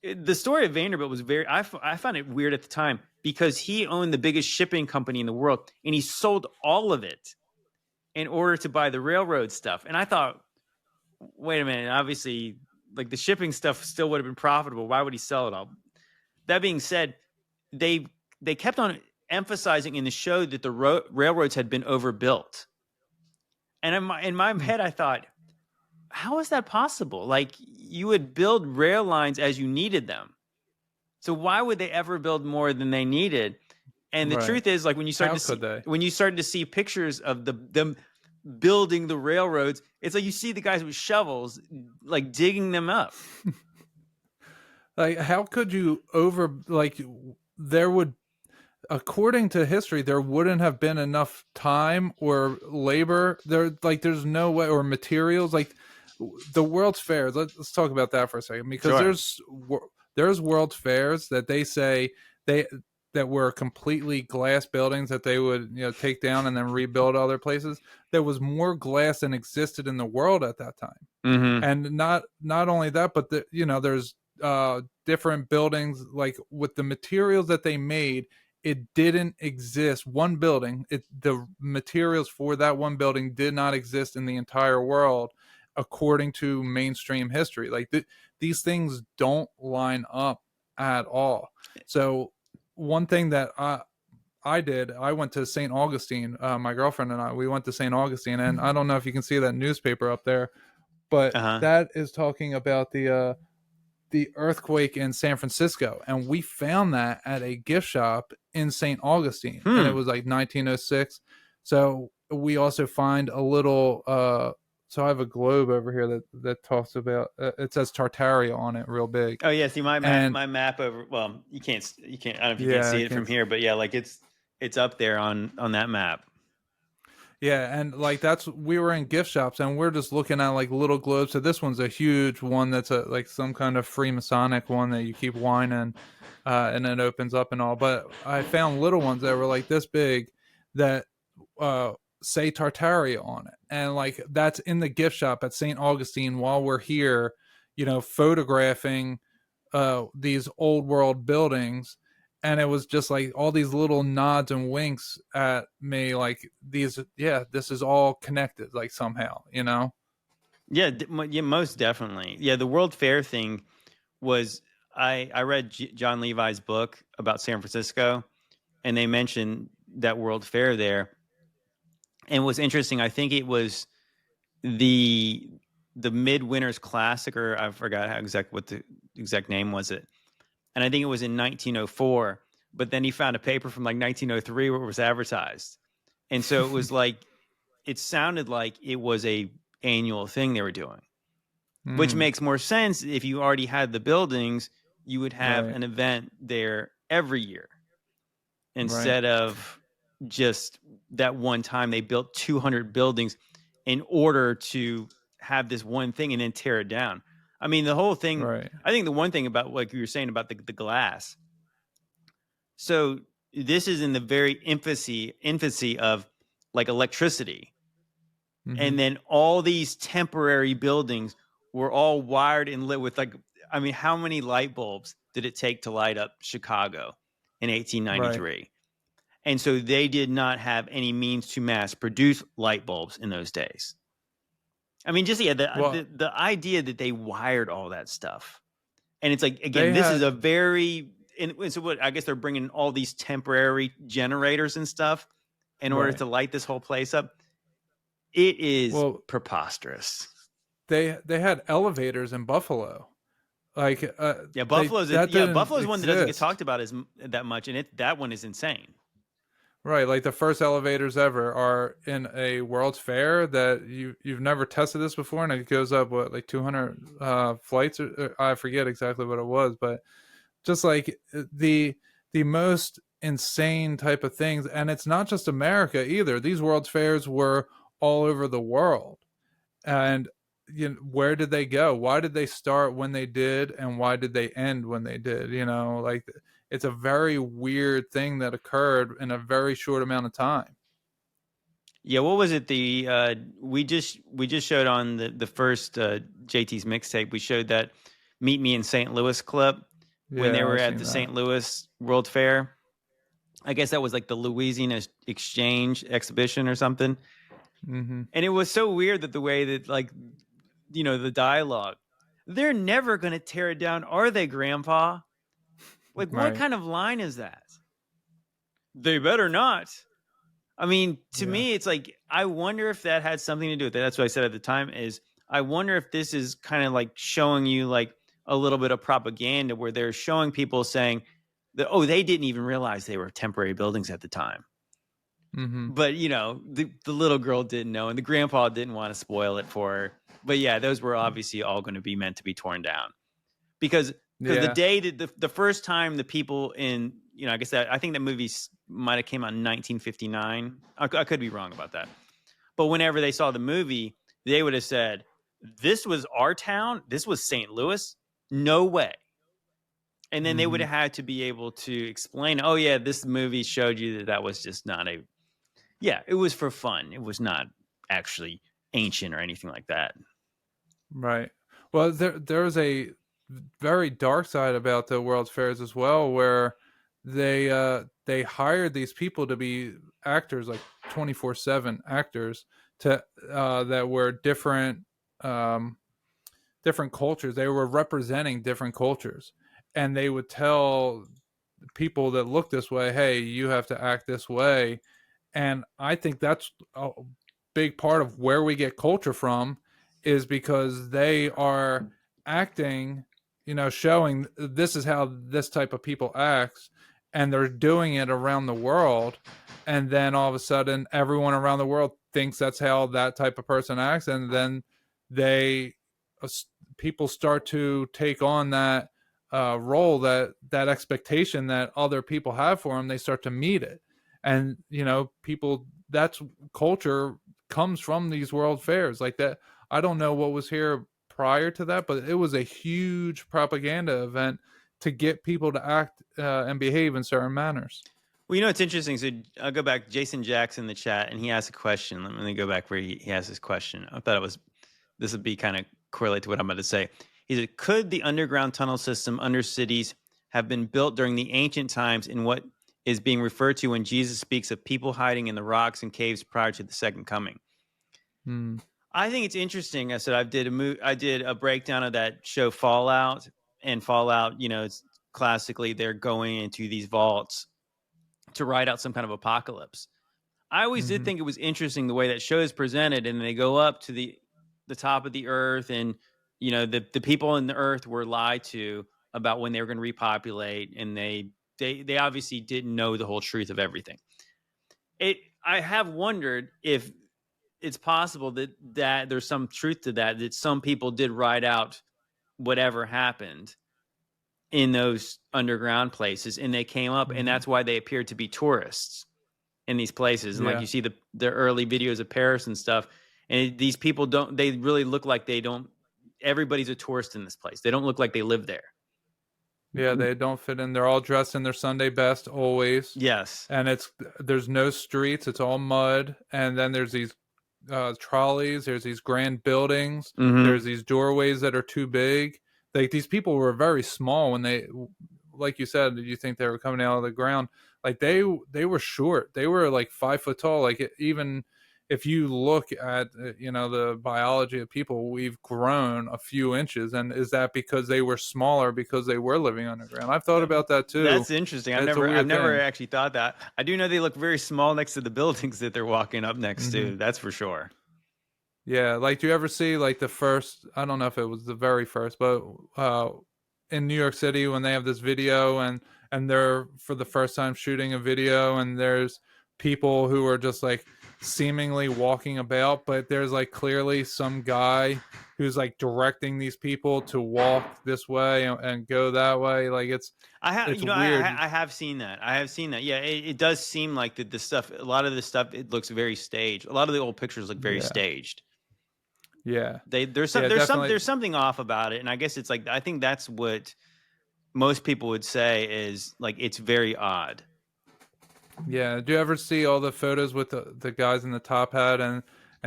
the story of Vanderbilt was I found it weird at the time because he owned the biggest shipping company in the world and he sold all of it in order to buy the railroad stuff. And I thought, wait a minute, obviously, like the shipping stuff still would have been profitable. Why would he sell it all? That being said, they they kept on emphasizing in the show that the railroads had been overbuilt. And in my Hmm. head, I thought, how is that possible? Like you would build rail lines as you needed them. So why would they ever build more than they needed? And the Right. truth is, like How could they? when you started to see pictures of them building the railroads, it's like you see the guys with shovels like digging them up. Like how could you over like there would, according to history, there wouldn't have been enough time or labor there, like there's no way, or materials, like the World's Fairs. Let's talk about that for a second, because Sure. there's World's Fairs that they say they that were completely glass buildings that they would, take down and then rebuild other places. There was more glass than existed in the world at that time. Mm-hmm. And not only that, but there's different buildings, like with the materials that they made, it didn't exist. One building, the materials for that one building did not exist in the entire world, according to mainstream history. Like these things don't line up at all. So one thing that I did, I went to St. Augustine. My girlfriend and I, we went to St. Augustine, and I don't know if you can see that newspaper up there, but Uh-huh. that is talking about the earthquake in San Francisco, and we found that at a gift shop in St. Augustine, and it Hmm. was like 1906. So we also find a little. So I have a globe over here that talks about. It says Tartaria on it, real big, Oh yeah, see and my map over well, you can't I don't know if you can yeah, see I it from can. here, but yeah, like it's up there on that map. Yeah, and like we were in gift shops and we're just looking at like little globes. So this one's a huge one that's a like some kind of Freemasonic one that you keep winding, and it opens up and all. But I found little ones that were like this big that uh, say Tartaria on it, and like that's in the gift shop at St. Augustine while we're here, photographing these old world buildings. And it was just like all these little nods and winks at me, like these, yeah, this is all connected, like somehow. Yeah, yeah, most definitely. Yeah, the World Fair thing was I read John Levi's book about San Francisco, and they mentioned that World Fair there, and it was interesting. I think it was the the Midwinter's Classic, or I forgot what the exact name was it, and I think it was in 1904. But then he found a paper from like 1903 where it was advertised, and so it was like it sounded like it was a annual thing they were doing, which Mm, makes more sense if you already had the buildings. You would have right, an event there every year right, instead of just that one time they built 200 buildings in order to have this one thing and then tear it down. I mean, the whole thing, right. I think the one thing about like you were saying about the glass. So this is in the very infancy of like electricity. Mm-hmm. And then all these temporary buildings were all wired and lit with like, I mean, how many light bulbs did it take to light up Chicago in Right. 1893? And so they did not have any means to mass produce light bulbs in those days. I mean, just yeah, Well, the idea that they wired all that stuff, and it's like again, they this is had, a very and so what I guess they're bringing all these temporary generators and stuff in order right. to light this whole place up. It is Well, preposterous. they had elevators in Buffalo. Like Yeah, they that didn't Buffalo's one that doesn't get exist. talked about as that much, and that one is insane. Right, like the first elevators ever are in a World's Fair that you've never tested this before, and it goes up what, like 200 flights, or I forget exactly what it was, but just like the most insane type of things. And it's not just America either. These World's Fairs were all over the world, and where did they go? Why did they start when they did, and why did they end when they did? Like, it's a very weird thing that occurred in a very short amount of time. Yeah, what was it? We just showed on the first JT's mixtape. We showed that "Meet Me in St. Louis" clip when they Yeah, were I've at seen the that. St. Louis World Fair. I guess that was like the Louisiana Exchange exhibition or something. Hmm. And it was so weird that the way that, like, the dialogue, they're never going to tear it down, are they, Grandpa? Like, what Right. kind of line is that? They better not. I mean, to Yeah. me, it's like, I wonder if that had something to do with it. That's what I said at the time is, I wonder if this is kind of like showing you like a little bit of propaganda where they're showing people saying that, oh, they didn't even realize they were temporary buildings at the time. Hmm. But, the little girl didn't know, and the grandpa didn't want to spoil it for her. But yeah, those were obviously all going to be meant to be torn down because the Yeah. day that the first time the people in, I guess that I think that movie might have came out in 1959. I could be wrong about that, but whenever they saw the movie, they would have said, "This was our town. This was St. Louis. No way." And then they would Hmm. have had to be able to explain, "Oh yeah, this movie showed you that that was just not a yeah, it was for fun. It was not actually ancient or anything like that." Right. Well, there's a very dark side about the World's Fairs as well, where they hired these people to be actors, like 24/7 actors, to that were um, different cultures. They were representing different cultures, and they would tell people that look this way, "Hey, you have to act this way." And I think that's a big part of where we get culture from, is because they are acting, showing this is how this type of people acts, and they're doing it around the world. And then all of a sudden, everyone around the world thinks that's how that type of person acts. And then they, uh, people start to take on that role, that expectation that other people have for them. They start to meet it, and people, that's culture comes from these world fairs like that. I don't know what was here prior to that, but it was a huge propaganda event to get people to act and behave in certain manners. Well, it's interesting. So I'll go back. Jason Jackson in the chat, and he asked a question. Let me go back where he asked his question. I thought this would be kind of correlate to what I'm about to say. He said, "Could the underground tunnel system under cities have been built during the ancient times in what is being referred to when Jesus speaks of people hiding in the rocks and caves prior to the second coming?" Hmm. I think it's interesting. I said I did a breakdown of that show Fallout, and Fallout. It's classically they're going into these vaults to ride out some kind of apocalypse. I always did Hmm. think it was interesting the way that show is presented, and they go up to the top of the earth, and the people in the earth were lied to about when they were going to repopulate, and they obviously didn't know the whole truth of everything. I have wondered if it's possible that there's some truth to that some people did ride out whatever happened in those underground places, and they came up, and Hmm. that's why they appeared to be tourists in these places. And like Yeah. you see the early videos of Paris and stuff, and these people don't, they really look like they don't, everybody's a tourist in this place. They don't look like they live there. Yeah, they don't fit in. They're all dressed in their Sunday best always, Yes. and there's no streets. It's all mud, and then there's these trolleys. There's these grand buildings. Mm-hmm. There's these doorways that are too big. Like, these people were very small when they, like you said, you think they were coming out of the ground. Like, they were short. They were like 5 foot tall. Like, even if you look at the biology of people, we've grown a few inches. And is that because they were smaller because they were living underground? I've thought about that too. That's interesting. I've It's a never I've weird never thing. actually thought that. I do know they look very small next to the buildings that they're walking up next Hmm. to. That's for sure. Yeah, like, do you ever see like the first? I don't know if it was the very first, but in New York City when they have this video, and they're for the first time shooting a video, and there's people who are just like seemingly walking about, but there's like clearly some guy who's like directing these people to walk this way and go that way. Like, I have, it's weird. I have seen that. I have seen that. Yeah, it does seem like the stuff. A lot of the stuff, it looks very staged. A lot of the old pictures look very Yeah. staged. Yeah. There's Yeah, there's definitely. something off about it, and I guess it's like I think that's what most people would say is like it's very odd. Yeah. Do you ever see all the photos with the guys in the top hat and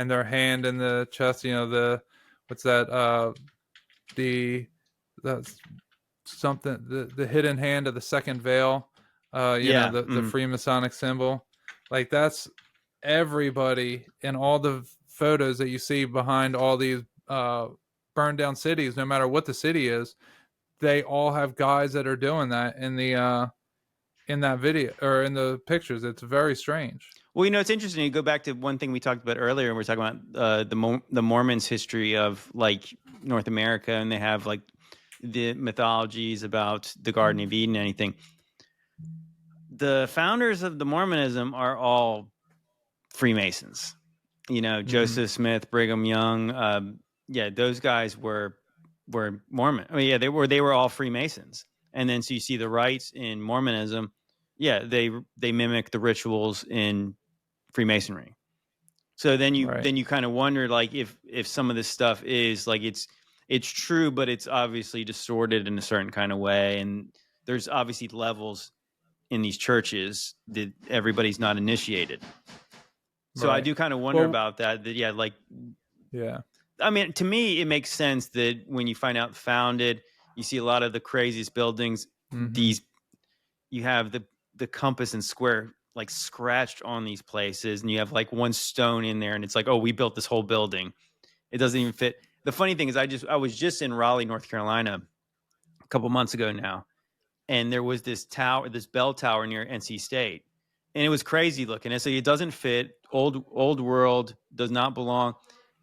their hand in the chest? You know, the what's that? The that's something, the hidden hand of the second veil. You know, Yeah, the Freemasonic symbol. Like that's everybody in all the photos that you see behind all these burned down cities, no matter what the city is, they all have guys that are doing that in that video or in the pictures. It's very strange. well, it's interesting. You go back to one thing we talked about earlier. And we're talking about the Mormons' history of like North America, and they have like the mythologies about the Garden of Eden and anything. The founders of the Mormonism are all Freemasons. Mm-hmm. Joseph Smith, Brigham Young. Yeah, those guys were Mormon. I mean, yeah, they were all Freemasons. And then so you see the rites in Mormonism. Yeah, they mimic the rituals in Freemasonry. So Right. then you kind of wonder like if some of this stuff is like it's true, but it's obviously distorted in a certain kind of way, and there's obviously levels in these churches that everybody's not initiated. So I Right. do kind of wonder Well, about that. That yeah, like yeah. I mean, to me, it makes sense that when you find out founded, you see a lot of the craziest buildings. Mm-hmm. These you have the compass and square like scratched on these places, and you have like one stone in there, and it's like, oh, we built this whole building. It doesn't even fit. The funny thing is, I was just in Raleigh, North Carolina, a couple months ago now, and there was this tower, this bell tower near NC State, and it was crazy looking. And so it doesn't fit. Old world, does not belong.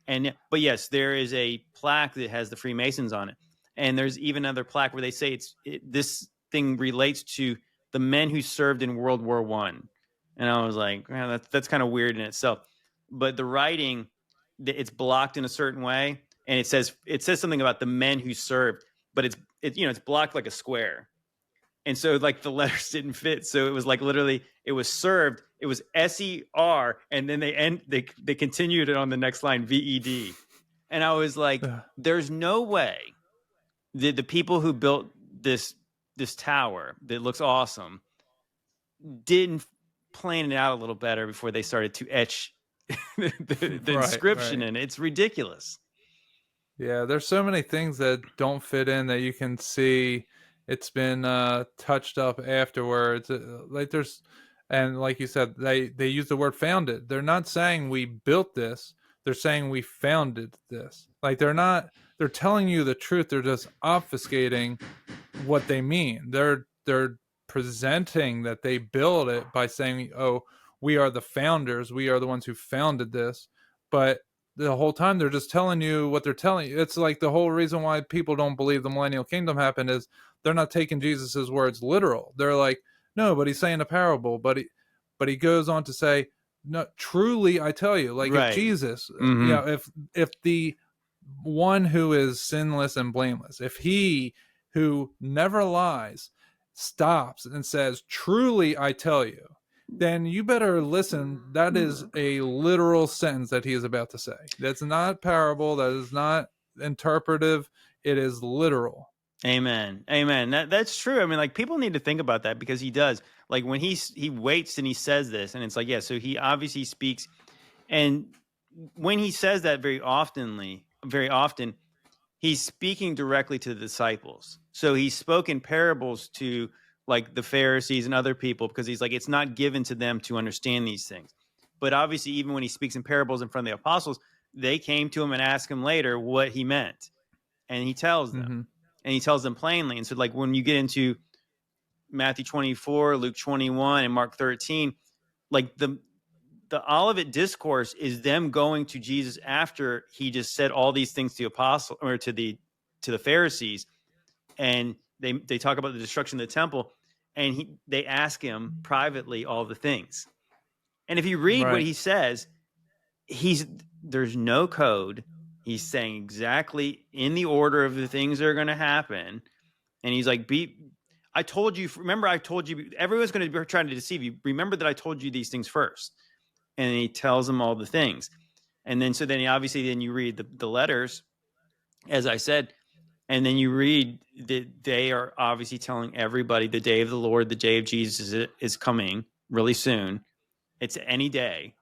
And but yes, there is a plaque that has the Freemasons on it, and there's even another plaque where they say this thing relates to the men who served in World War I. And I was like, man, that's kind of weird in itself. But the writing, it's blocked in a certain way, and it says something about the men who served, but it's blocked like a square, and so like the letters didn't fit, so it was like literally it was served, it was SER, and then they continued it on the next line VED. And I was like, there's no way that the people who built this tower that looks awesome didn't plan it out a little better before they started to etch the Right. inscription Right. in it. It's ridiculous. Yeah, there's so many things that don't fit in that you can see it's been touched up afterwards. Like there's, and like you said, they use the word founded. They're not saying we built this. They're saying we founded this. Like they're not. They're telling you the truth. They're just obfuscating what they mean. They're presenting that they built it by saying, "Oh, we are the founders. We are the ones who founded this." But the whole time they're just telling you what they're telling you. It's like the whole reason why people don't believe the millennial kingdom happened is they're not taking Jesus's words literal. They're like, no, but he's saying a parable. But he goes on to say, no, truly I tell you, like if Right. Jesus, Mm-hmm. if the one who is sinless and blameless, if he who never lies stops and says, truly I tell you, then you better listen. That is a literal sentence that he is about to say. That's not parable. That is not interpretive. It is literal. Amen. Amen. That's true. I mean, like people need to think about that because he does. Like when he waits and he says this, and it's like, yeah, so he obviously speaks, and when he says that very often, he's speaking directly to the disciples. So he spoke in parables to like the Pharisees and other people because he's like, it's not given to them to understand these things. But obviously, even when he speaks in parables in front of the apostles, they came to him and asked him later what he meant, and he tells them, Mm-hmm. and he tells them plainly. And so, like when you get into Matthew 24, Luke 21, and Mark 13, like the Olivet discourse is them going to Jesus after he just said all these things to the apostle or to the Pharisees, and they talk about the destruction of the temple, and they ask him privately all the things. And if you read what Right. he says, he's there's no code. He's saying exactly in the order of the things that are going to happen, and he's like, I told you. Remember, I told you. Everyone's going to be trying to deceive you. Remember that I told you these things first. And he tells them all the things. And then so then obviously then you read the letters, as I said, and then you read that they are obviously telling everybody the day of the Lord, the day of Jesus is coming really soon. It's any day.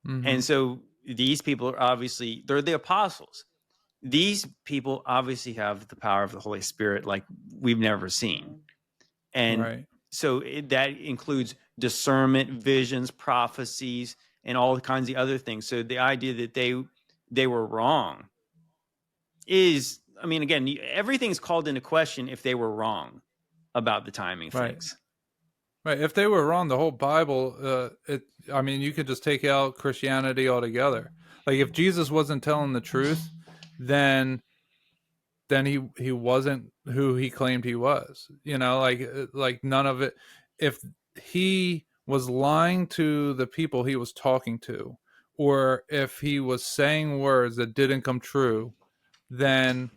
Mm-hmm. And so these people are obviously, they're the apostles. These people obviously have the power of the Holy Spirit like we've never seen. And Right. so that includes discernment, visions, prophecies, and all kinds of other things. So the idea that they were wrong is, I mean, again, everything's called into question if they were wrong about the timing of Right. things. Right. If they were wrong, the whole Bible, I mean, you could just take out Christianity altogether. Like if Jesus wasn't telling the truth, then he wasn't who he claimed he was. You know, like none of it. If he was lying to the people he was talking to, or if he was saying words that didn't come true, then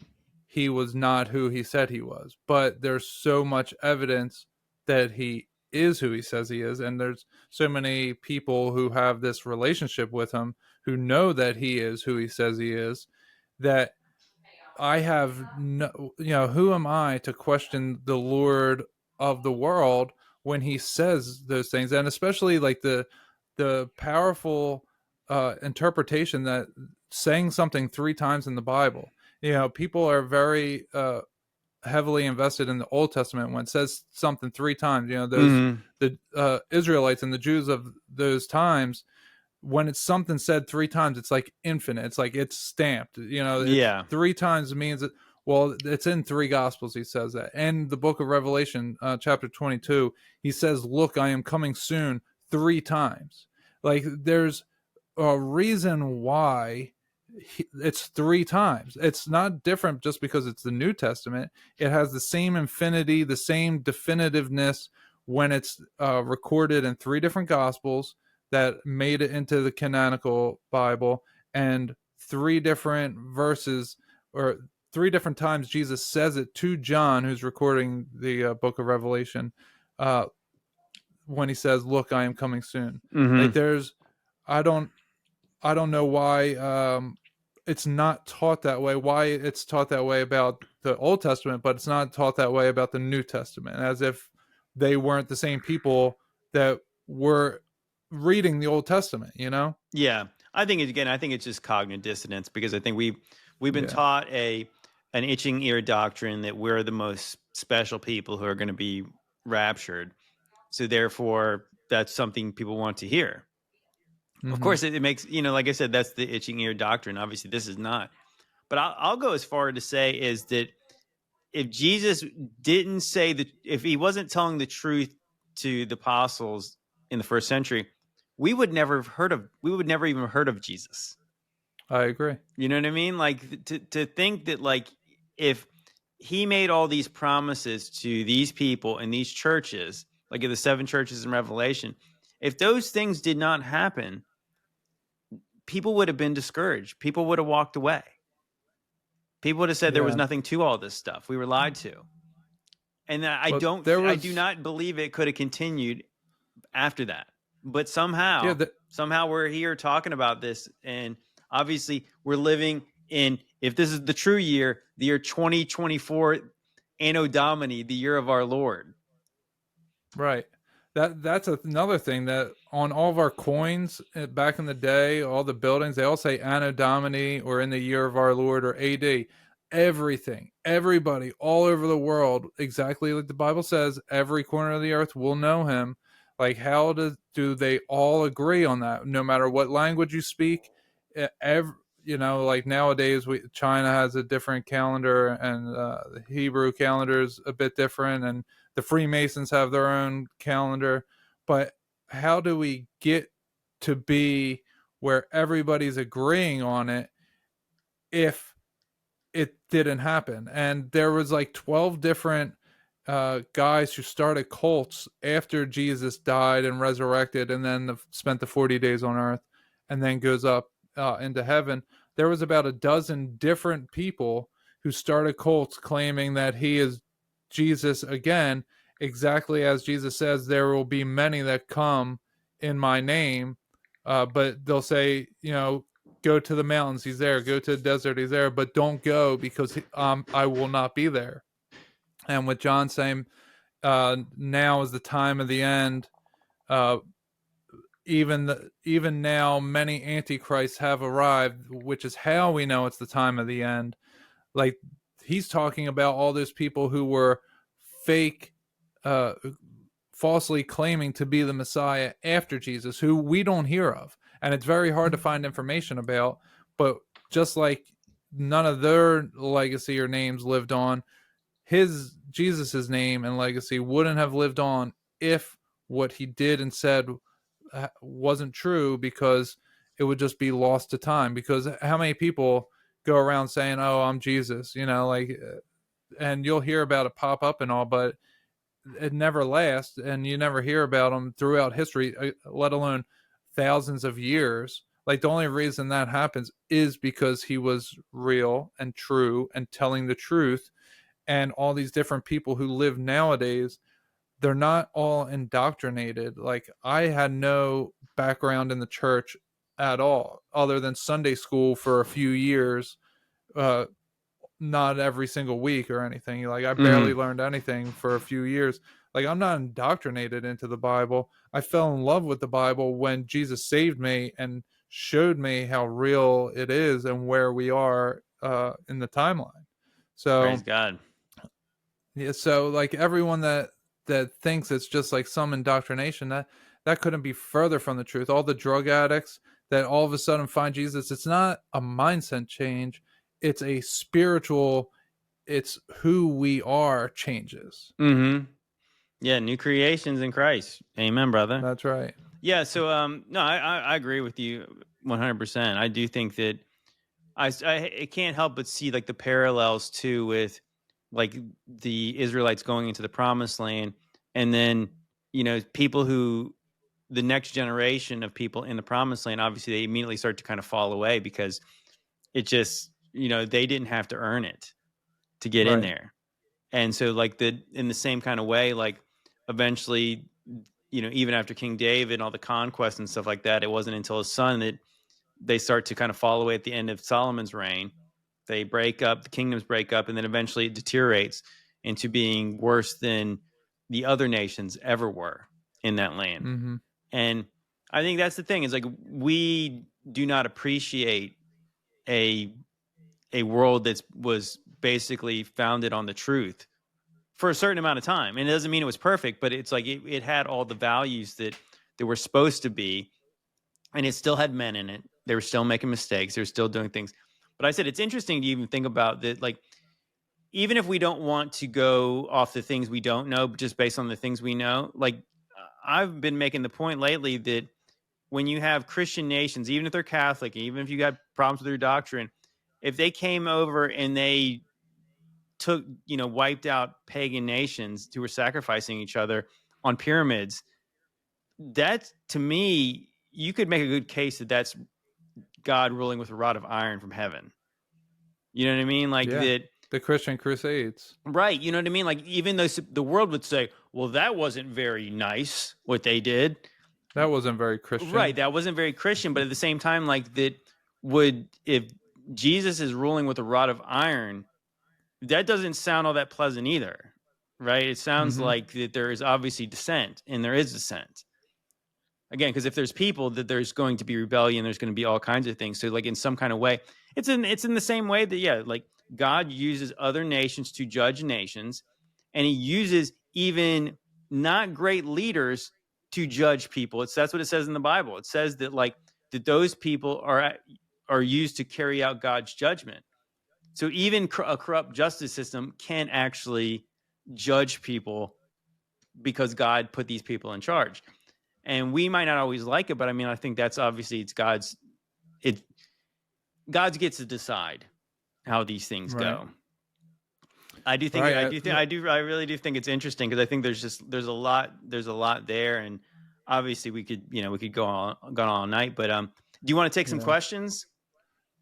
he was not who he said he was. But there's so much evidence that he is who he says he is, and there's so many people who have this relationship with him who know that he is who he says he is, that I have no, who am I to question the Lord of the world when he says those things? And especially like the powerful interpretation that saying something three times in the Bible. People are very heavily invested in the Old Testament when it says something three times. Those Mm-hmm. the Israelites and the Jews of those times, when it's something said three times, it's like infinite. It's like it's stamped. It's Yeah. three times means that. Well, it's in three Gospels. He says that, and the Book of Revelation, chapter 22, he says, "Look, I am coming soon," three times. Like there's a reason why it's three times. It's not different just because it's the New Testament. It has the same infinity, the same definitiveness when it's recorded in three different Gospels that made it into the canonical Bible, and three different verses, or three different times Jesus says it to John, who's recording the Book of Revelation, when he says, "Look, I am coming soon." Like Mm-hmm. I don't, I don't know why it's not taught that way. Why it's taught that way about the Old Testament, but it's not taught that way about the New Testament, as if they weren't the same people that were reading the Old Testament. Yeah. I think it's just cognitive dissonance because I think we've been Yeah. taught an itching ear doctrine that we're the most special people who are going to be raptured. So therefore, that's something people want to hear. Of Mm-hmm. course, it makes, like I said, that's the itching ear doctrine. Obviously, this is not. But I'll go as far to say is that if Jesus didn't say that, if he wasn't telling the truth to the apostles in the first century, we would never even heard of Jesus. I agree. You know what I mean? Like to think that like if he made all these promises to these people in these churches, like in the seven churches in Revelation, if those things did not happen, people would have been discouraged. People would have walked away. People would have said there was Yeah. nothing to all this stuff. We were lied to. And But there I do was, not believe it could have continued after that. But yeah, somehow we're here talking about this, and obviously we're living in, if this is the true year, the year 2024, Anno Domini, the year of our Lord. right. That's another thing, that on all of our coins back in the day, all the buildings, they all say Anno Domini or in the year of our Lord or AD. Everything, everybody, all over the world, exactly like the Bible says, every corner of the earth will know him. Like, how do they all agree on that? No matter what language you speak, every, like nowadays, China has a different calendar, and the Hebrew calendar is a bit different, and the Freemasons have their own calendar. But how do we get to be where everybody's agreeing on it if it didn't happen? And there was like 12 different guys who started cults after Jesus died and resurrected, and then spent the 40 days on earth, and then goes up into heaven. There was about a dozen different people who started cults claiming that he is Jesus again, exactly as Jesus says, there will be many that come in my name, but they'll say, go to the mountains, he's there. Go to the desert, he's there. But don't go because I will not be there. And with John saying, now is the time of the end. Uh, even now, many antichrists have arrived, which is how we know it's the time of the end. Like he's talking about all those people who were fake, uh, falsely claiming to be the Messiah after Jesus, who we don't hear of, and it's very hard to find information about. But just like none of their legacy or names lived on, his Jesus's name and legacy wouldn't have lived on if what he did and said wasn't true, because it would just be lost to time. Because how many people go around saying, "Oh, I'm Jesus," and you'll hear about it pop up and all, but it never lasts, and you never hear about them throughout history, let alone thousands of years. Like the only reason that happens is because he was real and true and telling the truth. And all these different people who live nowadays, they're not all indoctrinated. Like I had no background in the church at all, other than Sunday school for a few years, uh, not every single week or anything. Like I barely Mm-hmm. learned anything for a few years. Like I'm not indoctrinated into the Bible. I fell in love with the Bible when Jesus saved me and showed me how real it is and where we are in the timeline. Praise So God. yeah, so like everyone that thinks it's just like some indoctrination, that couldn't be further from the truth. All the drug addicts that all of a sudden find Jesus, it's not a mindset change, it's a spiritual, it's who we are changes. Mm-hmm. Yeah, new creations in Christ. Amen, brother. That's right. Yeah, so no, I agree with you 100%. I do think that I can't help but see like the parallels too with like the Israelites going into the promised land, and then people who the next generation of people in the promised land, obviously they immediately start to kind of fall away because it just they didn't have to earn it to get in Right. there. And so like in the same kind of way, like eventually, even after King David and all the conquests and stuff like that, it wasn't until his son that they start to kind of fall away at the end of Solomon's reign. They break up, the kingdoms break up, and then eventually it deteriorates into being worse than the other nations ever were in that land. Mm-hmm. And I think that's the thing, is like we do not appreciate a world that was basically founded on the truth for a certain amount of time. And it doesn't mean it was perfect, but it's like it had all the values that were supposed to be, and it still had men in it. They were still making mistakes. They were still doing things. But I said it's interesting to even think about that, like even if we don't want to go off the things we don't know, but just based on the things we know, like I've been making the point lately that when you have Christian nations, even if they're Catholic, even if you got problems with their doctrine, if they came over and they took, wiped out pagan nations who were sacrificing each other on pyramids, that to me, you could make a good case that that's God ruling with a rod of iron from heaven. You know what I mean? Like Yeah. that. The Christian Crusades. Right. You know what I mean? Like even though the world would say, well, that wasn't very nice what they did. That wasn't very Christian. Right. That wasn't very Christian. But at the same time, like that if Jesus is ruling with a rod of iron, that doesn't sound all that pleasant either. Right. It sounds Mm-hmm. like that there is obviously dissent, and there is dissent. Again, because if there's people, that there's going to be rebellion, there's going to be all kinds of things. So like in some kind of way, it's in the same way that, yeah, like God uses other nations to judge nations, and he uses even not great leaders to judge people. That's what it says in the Bible. It says that like that those people are used to carry out God's judgment. So even a corrupt justice system can actually judge people because God put these people in charge. And we might not always like it, but I mean, I think that's obviously God's gets to decide how these things Right. go. I do think Right. I really do think it's interesting, because I think there's a lot there, and obviously we could go on all night. But do you want to take some Yeah. questions?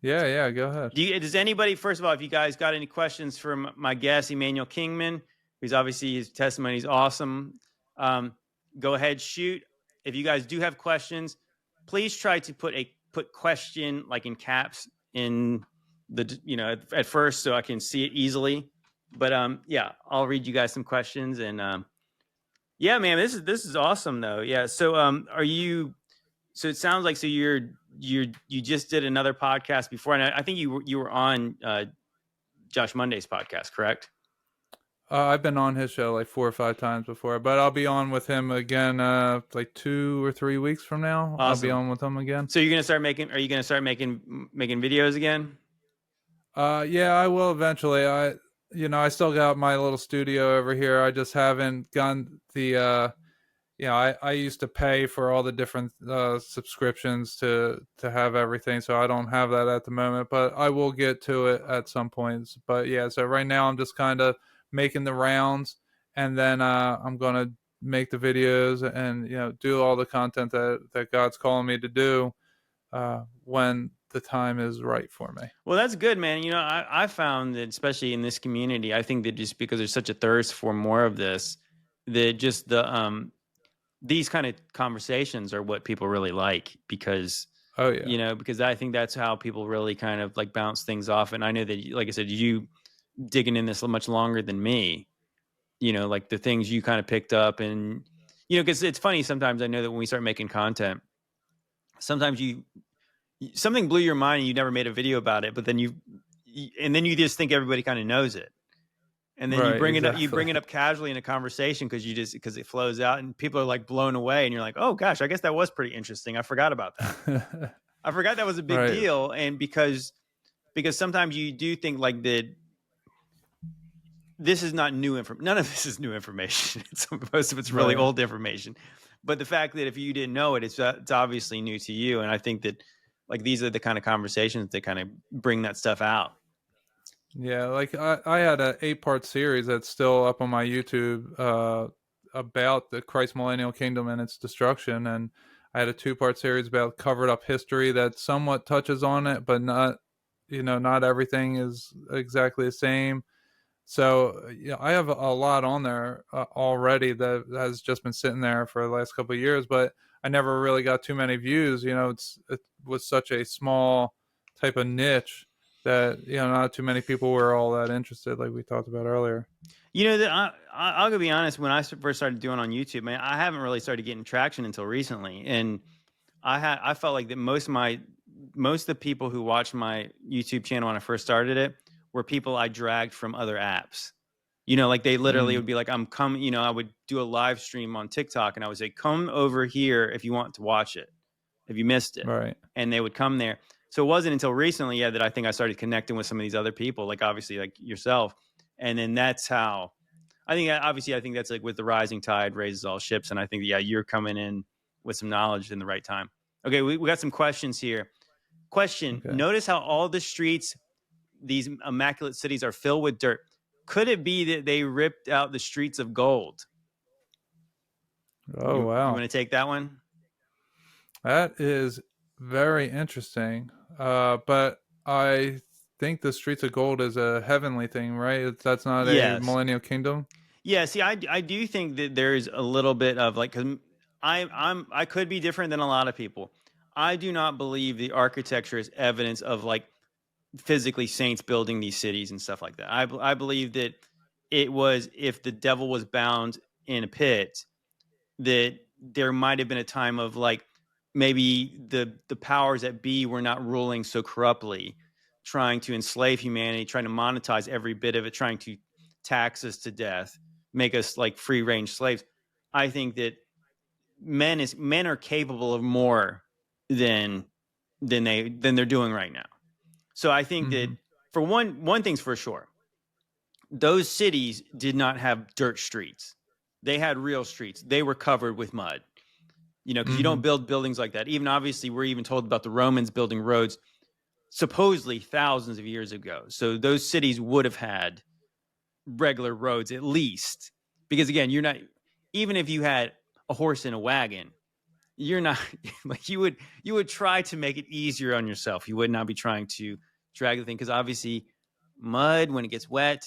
Yeah. Yeah. Go ahead. Does anybody, first of all, if you guys got any questions for my guest, Immanuel Kingman, who's obviously, his testimony is awesome. Go ahead, shoot. If you guys do have questions, please try to put a put question like in caps in the at first so I can see it easily. But yeah, I'll read you guys some questions and yeah, man, this is awesome though. Yeah, so are you? So it sounds like you just did another podcast before, and I think you were on Josh Monday's podcast, correct? I've been on his show like 4 or 5 times before, but I'll be on with him again like 2 or 3 weeks from now. I'll be Awesome. on with him again. So you're gonna start making? Are you gonna start making videos again? Yeah, I will eventually. I still got my little studio over here. I just haven't gotten the I used to pay for all the different subscriptions to have everything, so I don't have that at the moment, but I will get to it at some points. But yeah, so right now I'm just kind of making the rounds, and then I'm gonna make the videos and do all the content that God's calling me to do when the time is right for me. Well, that's good, man. I found that especially in this community, I think that just because there's such a thirst for more of this, that just these kind of conversations are what people really like because Oh yeah. because I think that's how people really kind of like bounce things off. And I know that, like I said, you digging in this much longer than me, like the things you kind of picked up and, because it's funny. Sometimes I know that when we start making content, sometimes something blew your mind and you never made a video about it, but then and then you just think everybody kind of knows it. And then you Right, bring it up, you bring it exactly. up casually in a conversation because it flows out and people are like blown away and you're like, oh gosh, I guess that was pretty interesting. I forgot about that. I forgot that was a big Right. deal. And because sometimes you do think like that this is not new information. None of this is new information. Most of it's really Right. old information. But the fact that if you didn't know it, it's obviously new to you. And I think that like these are the kind of conversations that kind of bring that stuff out. Yeah, like I had a 8-part series that's still up on my YouTube about the Christ Millennial Kingdom and its destruction, and I had a 2-part series about covered up history that somewhat touches on it, but not not everything is exactly the same. So yeah, I have a lot on there already that has just been sitting there for the last couple of years, but I never really got too many views. It was such a small type of niche that not too many people were all that interested, like we talked about earlier. I'll go be honest. When I first started doing on YouTube, man, I haven't really started getting traction until recently, and I felt like that most of the people who watched my YouTube channel when I first started it were people I dragged from other apps. Like they literally Mm, would be like, I'm coming, I would do a live stream on TikTok and I would say, come over here if you want to watch it, if you missed it. right. And they would come there. So it wasn't until recently, yeah, that I think I started connecting with some of these other people, like obviously like yourself. And then that's how I think that's like with the rising tide raises all ships. And I think, yeah, you're coming in with some knowledge in the right time. Okay. We got some questions here. Question: Okay. notice how all the streets, these immaculate cities, are filled with dirt. Could it be that they ripped out the streets of gold? Oh You wow, want to take that one? that is very interesting. But I think the Streets of Gold is a heavenly thing, right? That's not a Yes. Millennial Kingdom. Yeah. See, I do think that there's a little bit of like, because I could be different than a lot of people. I do not believe the architecture is evidence of like physically saints building these cities and stuff like that. I believe that it was, if the devil was bound in a pit, that there might have been a time of like maybe the powers that be were not ruling so corruptly, trying to enslave humanity, trying to monetize every bit of it, trying to tax us to death, make us like free range slaves. I think that men are capable of more than they're doing right now. So I think that Mm-hmm. for one thing's for sure, those cities did not have dirt streets. They had real streets. They were covered with mud. Because you Mm-hmm. don't build buildings like that. Even obviously, we're even told about the Romans building roads supposedly thousands of years ago. So those cities would have had regular roads at least. Because again, you're not, even if you had a horse and a wagon, you're not like you would try to make it easier on yourself. You would not be trying to drag the thing because obviously mud, when it gets wet,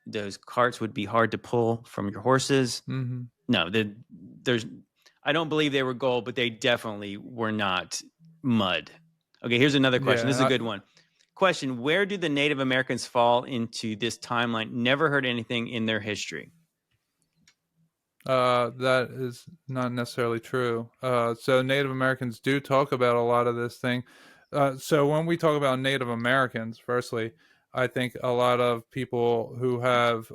those carts would be hard to pull from your horses. Mm-hmm. No, there's I don't believe they were gold, but they definitely were not mud. Okay, here's another question. This is a Yeah, good one. Question: where do the Native Americans fall into this timeline? Never heard anything in their history. that is not necessarily true. So Native Americans do talk about a lot of this thing. So when we talk about Native Americans, firstly, I think a lot of people who have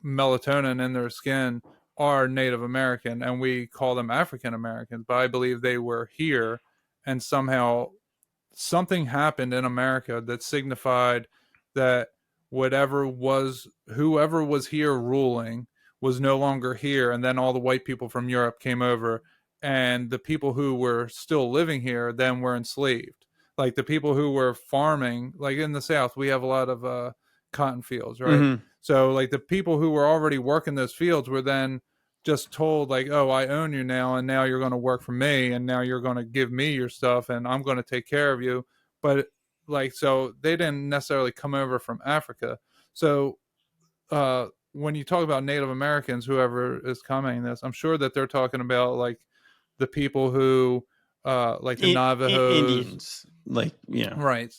melatonin in their skin are Native American, and we call them African Americans. But I believe they were here, and somehow something happened in America that signified that whoever was here ruling was no longer here, and then all the white people from Europe came over, and the people who were still living here then were enslaved. Like the people who were farming, like in the South, we have a lot of cotton fields, right? Mm-hmm. So like the people who were already working those fields were then just told like, oh, I own you now, and now you're going to work for me, and now you're going to give me your stuff, and I'm going to take care of you. But like, so they didn't necessarily come over from Africa. So when you talk about Native Americans, whoever is commenting this, I'm sure that they're talking about like the people who like the Navajos, Indians, like, right?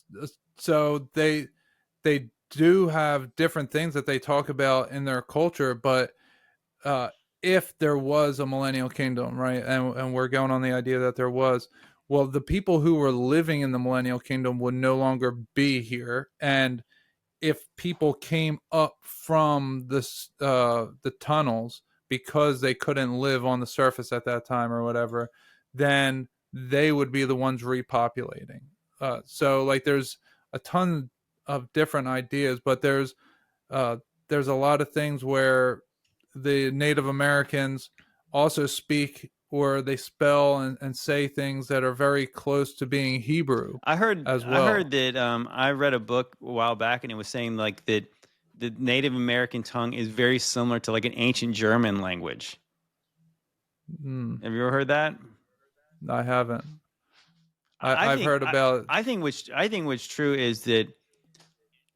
So they do have different things that they talk about in their culture, but uh, if there was a millennial kingdom, right, and we're going on the idea that there was, well, the people who were living in the millennial kingdom would no longer be here, and if people came up from the tunnels because they couldn't live on the surface at that time or whatever, then they would be the ones repopulating. So like there's a ton of different ideas, but there's a lot of things where the Native Americans also speak or they spell and say things that are very close to being Hebrew I heard as I heard well. that I read a book a while back and it was saying like that the Native American tongue is very similar to like an ancient German language. Hmm, Have you ever heard that? I haven't. I I've think heard about. I think what's true is that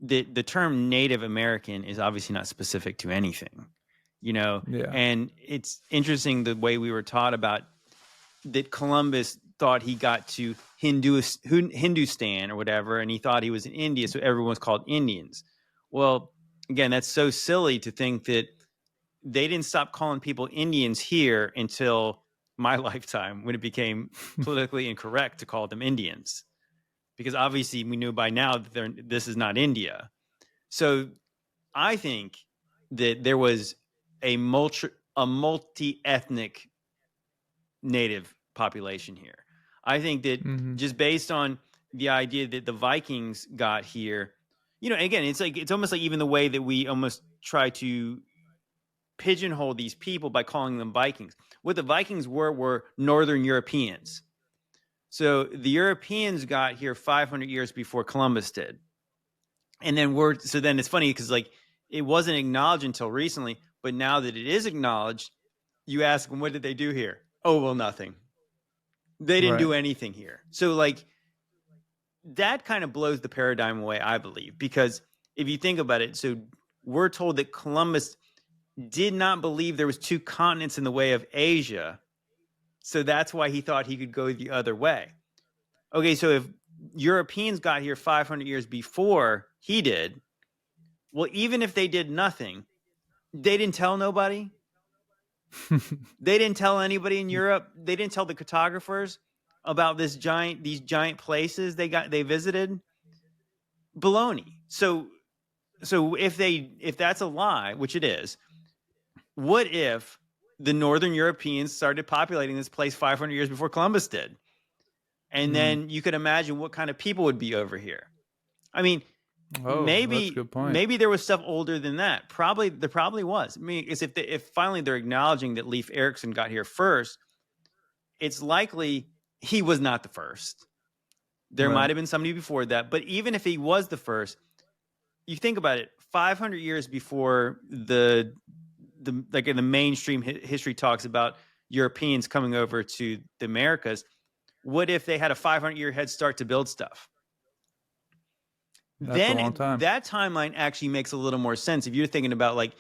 the term Native American is obviously not specific to anything, Yeah. and it's interesting the way we were taught about that Columbus thought he got to Hindustan or whatever, and he thought he was in India, so everyone was called Indians. Well, again, that's so silly to think that they didn't stop calling people Indians here until my lifetime when it became politically incorrect to call them Indians. Because obviously we knew by now that this is not India. So I think that there was a multi-ethnic native population here. I think that Hmm. just based on the idea that the Vikings got here, again, it's almost like even the way that we almost try to pigeonhole these people by calling them Vikings. What the Vikings were Northern Europeans. So the Europeans got here 500 years before Columbus did. And then then it's funny because like it wasn't acknowledged until recently, but now that it is acknowledged, you ask them, what did they do here? Oh, well, nothing. They didn't Right. do anything here. So like that kind of blows the paradigm away, I believe, because if you think about it, so we're told that Columbus did not believe there was two continents in the way of Asia. So that's why he thought he could go the other way. Okay, so if Europeans got here 500 years before he did, well, even if they did nothing, they didn't tell nobody. They didn't tell anybody in Europe. They didn't tell the cartographers about these giant places they visited. Baloney. So if that's a lie, which it is, what if the Northern Europeans started populating this place 500 years before Columbus did? And Mm. then you could imagine what kind of people would be over here. I mean, Oh, that's a maybe good point. maybe there was stuff older than that. Probably there probably was. I mean, if finally they're acknowledging that Leif Erikson got here first, it's likely he was not the first. There might Right. have been somebody before that, but even if he was the first, you think about it, 500 years before the like in the mainstream history talks about Europeans coming over to the Americas, what if they had a 500-year head start to build stuff? That's a long Then time. that timeline actually makes a little more sense if you're thinking about like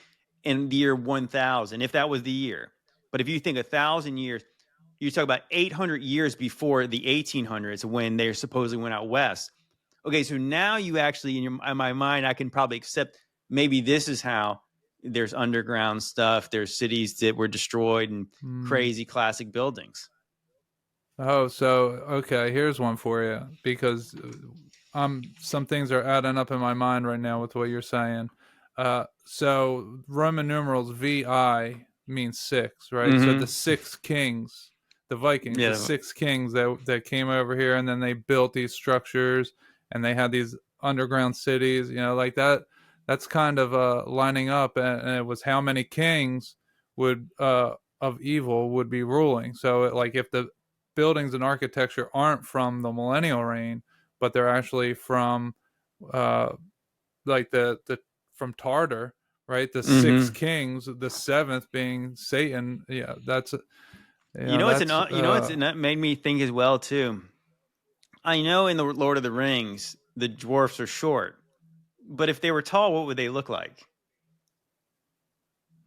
in the year 1000, if that was the year. But if you think 1,000 years, You talk about 800 years before the 1800s when they supposedly went out west. Okay, so now you actually, in my mind, I can probably accept maybe this is how there's underground stuff. There's cities that were destroyed and Mm. crazy classic buildings. Oh, so okay, here's one for you because some things are adding up in my mind right now with what you're saying. So Roman numerals VI means six, right? So the Mm-hmm. six kings, the Vikings, the Yeah. six kings that came over here, and then they built these structures, and they had these underground cities, like that. That's kind of lining up, and it was how many kings would of evil would be ruling. So, like, if the buildings and architecture aren't from the millennial reign, but they're actually from uh like the from Tartar, right? The six Mm-hmm. kings, the seventh being Satan. Yeah, that's that's You know what's that made me think as well too. I know in the Lord of the Rings the dwarfs are short, but if they were tall, what would they look like?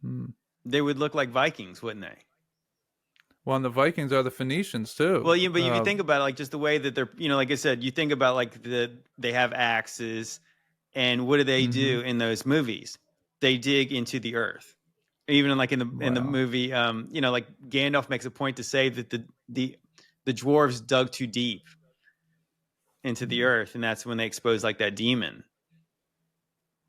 hmm. They would look like Vikings, wouldn't they? Well, and the Vikings are the Phoenicians Well, too. but if you think about it, like just the way that they're, like I said, you think about like they have axes, and what do they Mm-hmm. do in those movies? They dig into the earth. Even in like in the Wow. movie, like Gandalf makes a point to say that the dwarves dug too deep into the earth, and that's when they expose like that demon.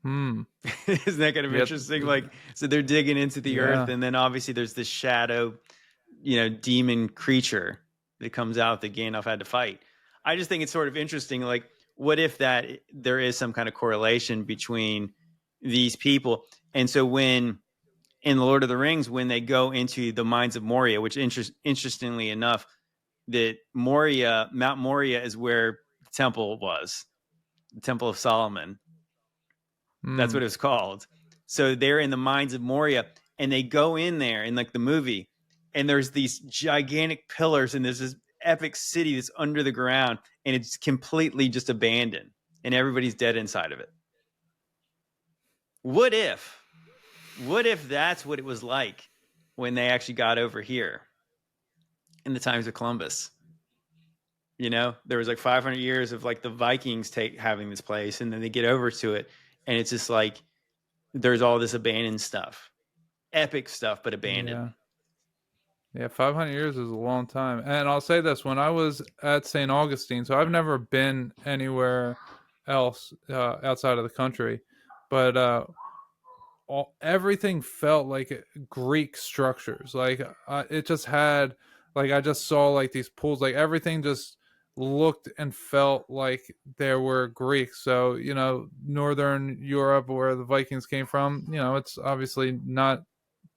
Hmm. Isn't that kind of Yeah. interesting? Like, so they're digging into the earth, Yeah. and then obviously there's this shadow, demon creature that comes out that Gandalf had to fight. I just think it's sort of interesting. Like, what if that there is some kind of correlation between these people? And so when in the Lord of the Rings, when they go into the mines of Moria, which interestingly enough, that Mount Moria is where the temple was, the Temple of Solomon. That's Hmm. what it was called. So they're in the mines of Moria, and they go in there in like the movie, and there's these gigantic pillars, and there's this epic city that's under the ground, and it's completely just abandoned, and everybody's dead inside of it. What if? What if that's what it was like when they actually got over here in the times of Columbus? There was like 500 years of like the Vikings having this place, and then they get over to it, and it's just like there's all this abandoned stuff, epic stuff, but abandoned. Yeah. Yeah, 500 years is a long time. And I'll say this, when I was at St. Augustine, so I've never been anywhere else outside of the country, but everything felt like Greek structures. Like it just had, like I just saw like these pools, like everything just looked and felt like there were Greeks. So, Northern Europe, where the Vikings came from, it's obviously not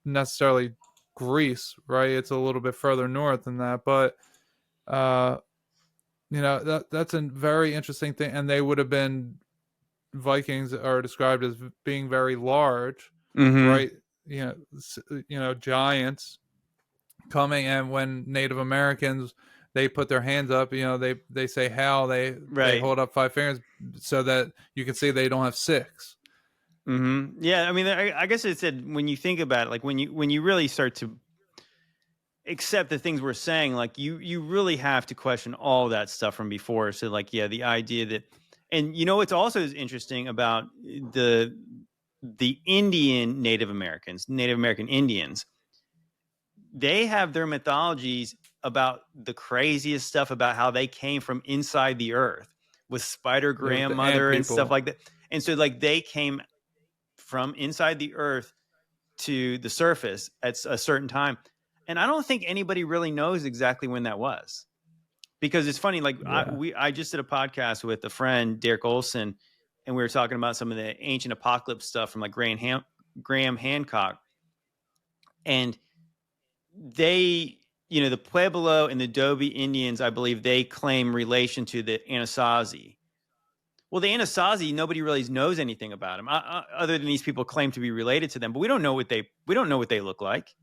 necessarily Greece, right? It's a little bit further north than that, but uh, that's a very interesting thing. And they would have been Vikings are described as being very large, Mm-hmm. right? Giants coming, and when Native Americans they put their hands up, they say how they Right. hold up five fingers so that you can see they don't have six. Mm-hmm. Yeah. I mean, I guess it said when you think about it, like when you really start to accept the things we're saying, like you really have to question all that stuff from before. So like, yeah, the idea that, and what's also is interesting about the Indian Native American Indians, they have their mythologies about the craziest stuff about how they came from inside the earth with spider Yeah, with the ant grandmother and stuff people. like that. And so like they came from inside the earth to the surface at a certain time. And I don't think anybody really knows exactly when that was. Because it's funny, like Yeah. I just did a podcast with a friend, Derek Olson, and we were talking about some of the ancient apocalypse stuff from like Graham Hancock. And they, the Pueblo and the Dobie Indians, I believe they claim relation to the Anasazi. Well, the Anasazi, nobody really knows anything about them, other than these people claim to be related to them. But we don't know what they look like.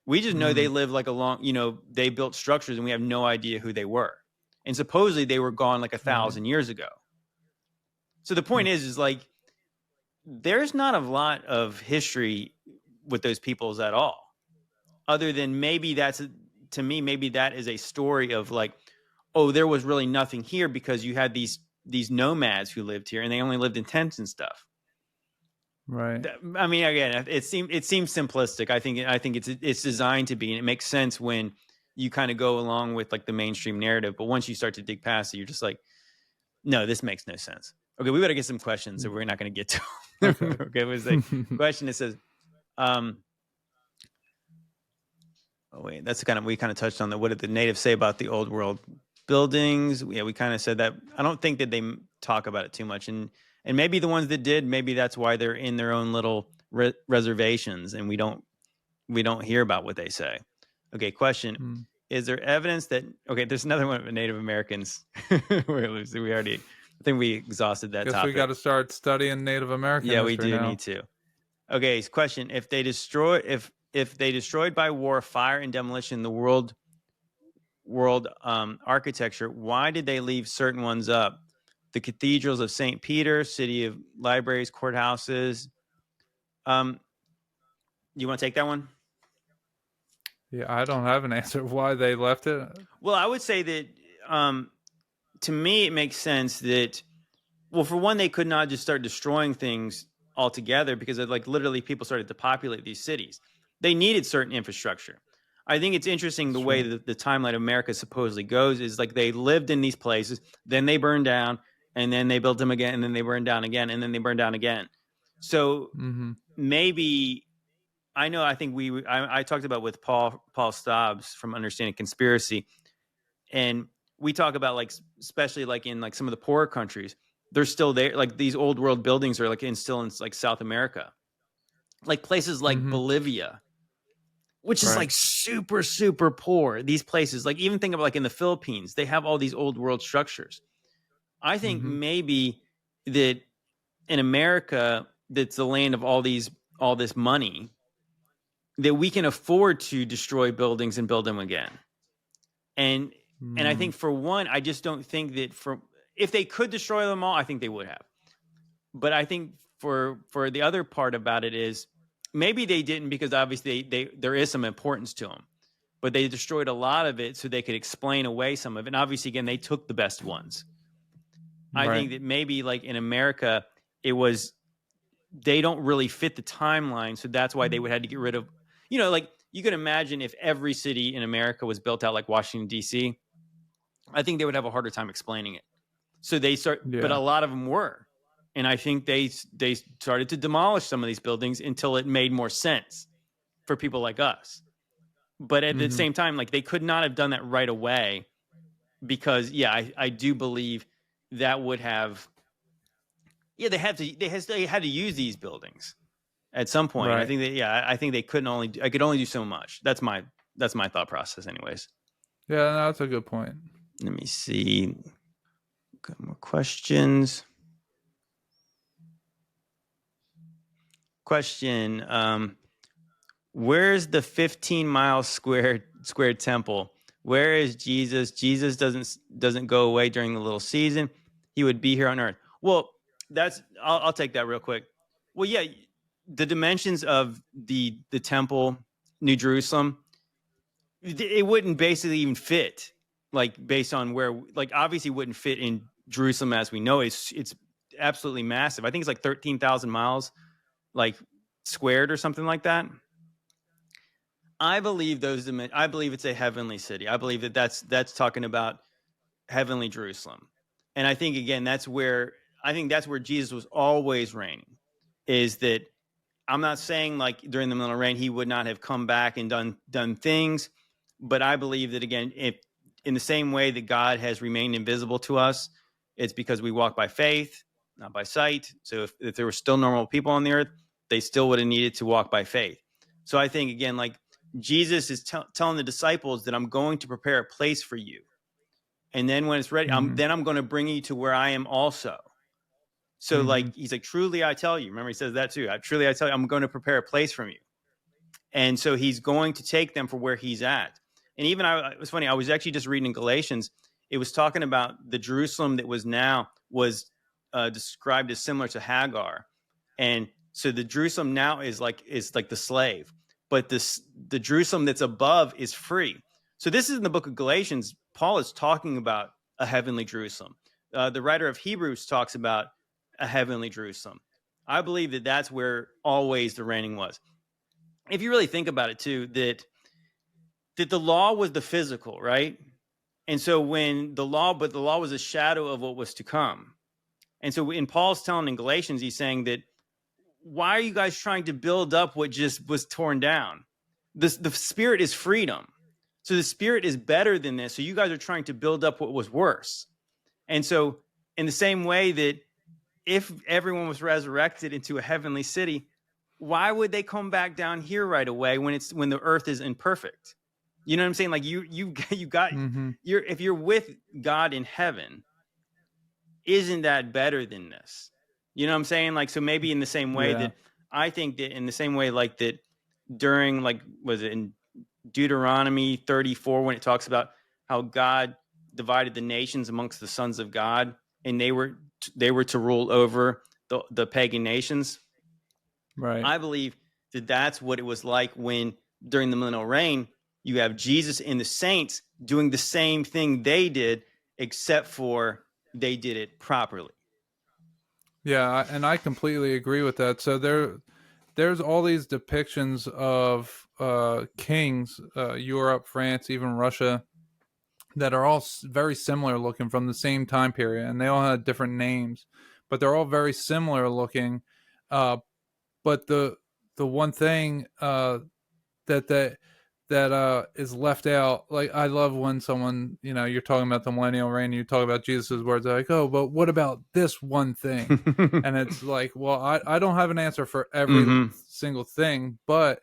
We just know they Mm, live like a long, they built structures, and we have no idea who they were. And supposedly they were gone like right. 1,000 years ago. So the Mm, point is like there's not a lot of history with those peoples at all, other than maybe that's to me, maybe that is a story of like, oh, there was really nothing here because you had these nomads who lived here and they only lived in tents and stuff. Right. I mean, again, it seems simplistic. I think it's designed to be, and it makes sense when you kind of go along with like the mainstream narrative. But once you start to dig past it, you're just like, no, this makes no sense. Okay, we better get some questions, so we're not going to get to. Okay. Okay, it was a question that says, oh wait, that's kind of we kind of touched on that. What did the natives say about the old world buildings? Yeah, we kind of said that. I don't think that they talk about it too much, and maybe the ones that did, maybe that's why they're in their own little reservations, and we don't hear about what they say. Okay, question: Mm. is there evidence that? Okay, there's another one of Native Americans. We already, I think we exhausted that Guess we topic. got to start studying Native American Yeah, we history do now. need to. Okay, question: if they destroyed by war, fire, and demolition the world architecture, why did they leave certain ones up? The cathedrals of St. Peter, city of libraries, courthouses. You want to take that one? Yeah, I don't have an answer why they left it. Well, I would say that to me, it makes sense that, well, for one, they could not just start destroying things altogether because like literally people started to populate these cities. They needed certain infrastructure. I think it's interesting That's the way true. that the timeline of America supposedly goes is like they lived in these places, then they burned down, and then they built them again, and then they burned down again, and then they burned down again. So Mm-hmm. maybe I think I talked about with Paul Stobbs from Understanding Conspiracy, and we talk about like especially like in like some of the poorer countries, they're still there. Like these old world buildings are like still in like South America, like places like Mm-hmm. Bolivia, which is Right. like super super poor. These places, like even think of like in the Philippines, they have all these old world structures. I think Mm-hmm. maybe that in America, that's the land of all this money, that we can afford to destroy buildings and build them again. And I Mm. think for one, I just don't think that for if they could destroy them all, I think they would have. But I think for the other part about it is maybe they didn't because obviously they there is some importance to them, but they destroyed a lot of it so they could explain away some of it. And obviously, again, they took the best ones. I Right. think that maybe like in America, it was they don't really fit the timeline, so that's why they would have to get rid of. Like you can imagine if every city in America was built out like Washington D.C. I think they would have a harder time explaining it. So but a Yeah. lot of them were, and I think they started to demolish some of these buildings until it made more sense for people like us. But at the Mm-hmm. same time, like they could not have done that right away because yeah, I do believe that would have they had to use these buildings at some point. I Right. think that I think they couldn't only I could only do so much. That's my thought process, anyways. Yeah, no, that's a good point. Let me see. Got more questions. Question: where's the 15-mile square temple? Where is Jesus? Jesus doesn't go away during the little season. He would be here on earth. Well, I'll take that real quick. Well, yeah, the dimensions of the temple, New Jerusalem, it wouldn't basically even fit, like based on where, like obviously wouldn't fit in Jerusalem as we know it. It's absolutely massive. I think it's like 13,000 miles, like squared or something like that. I believe I believe it's a heavenly city. I believe that that's talking about heavenly Jerusalem, and I think again that's where Jesus was always reigning. Is that I'm not saying like during the millennial reign he would not have come back and done things, but I believe that again, if in the same way that God has remained invisible to us, it's because we walk by faith, not by sight. So if there were still normal people on the earth, they still would have needed to walk by faith. So I think again, like Jesus is telling the disciples that I'm going to prepare a place for you, and then when it's ready, Mm-hmm. I'm going to bring you to where I am also. So Mm-hmm. like he's like, truly I tell you. Remember he says that too. Truly I tell you, I'm going to prepare a place from you. And so he's going to take them for where he's at. And even it was funny. I was actually just reading in Galatians. It was talking about the Jerusalem that was now was described as similar to Hagar, and so the Jerusalem now is like the slave, but the Jerusalem that's above is free. So this is in the book of Galatians. Paul is talking about a heavenly Jerusalem. The writer of Hebrews talks about a heavenly Jerusalem. I believe that that's where always the reigning was. If you really think about it too, that the law was the physical, right? And so when the law was a shadow of what was to come. And so in Paul's telling in Galatians, he's saying that why are you guys trying to build up what just was torn down? The spirit is freedom. So the spirit is better than this. So you guys are trying to build up what was worse. And so in the same way that if everyone was resurrected into a heavenly city, why would they come back down here right away when the earth is imperfect? You know what I'm saying? Like you got if you're with God in heaven, isn't that better than this? You know what I'm saying? Like, so maybe in the same way Yeah. that I think that in the same way, like that during, like, was it in Deuteronomy 34, when it talks about how God divided the nations amongst the sons of God, and they were to rule over the pagan nations. Right. I believe that that's what it was like when during the millennial reign, you have Jesus and the saints doing the same thing they did, except for they did it properly. Yeah, and I completely agree with that. So there's all these depictions of kings, Europe, France, even Russia, that are all very similar looking from the same time period, and they all had different names, but they're all very similar looking. But the one thing that is left out, like I love when someone, you're talking about the millennial reign, you talk about Jesus's words, they're like, oh, but what about this one thing? And it's like, well, I don't have an answer for every single thing, but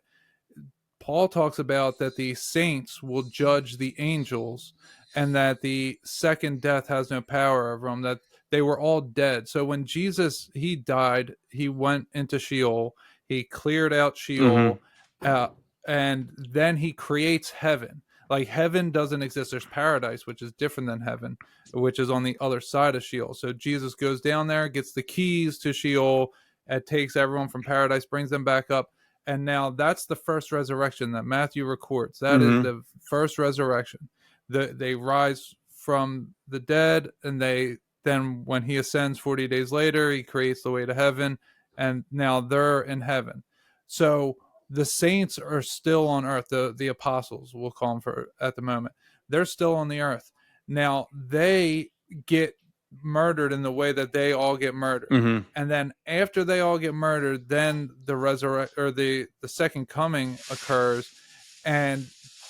Paul talks about that the saints will judge the angels, and that the second death has no power over them, that they were all dead. So when Jesus, he died, he went into Sheol, he cleared out Sheol, and then he creates heaven. Like, heaven doesn't exist. There's paradise, which is different than heaven, which is on the other side of Sheol. So Jesus goes down there, gets the keys to Sheol, and takes everyone from paradise, brings them back up. And now that's the first resurrection that Matthew records. That is the first resurrection. They rise from the dead, and then when he ascends 40 days later, he creates the way to heaven, and now they're in heaven. So the saints are still on earth. The apostles, we'll call them for at the moment, they're still on the earth. Now they get murdered in the way that they all get murdered, and then after they all get murdered, then the second coming occurs, and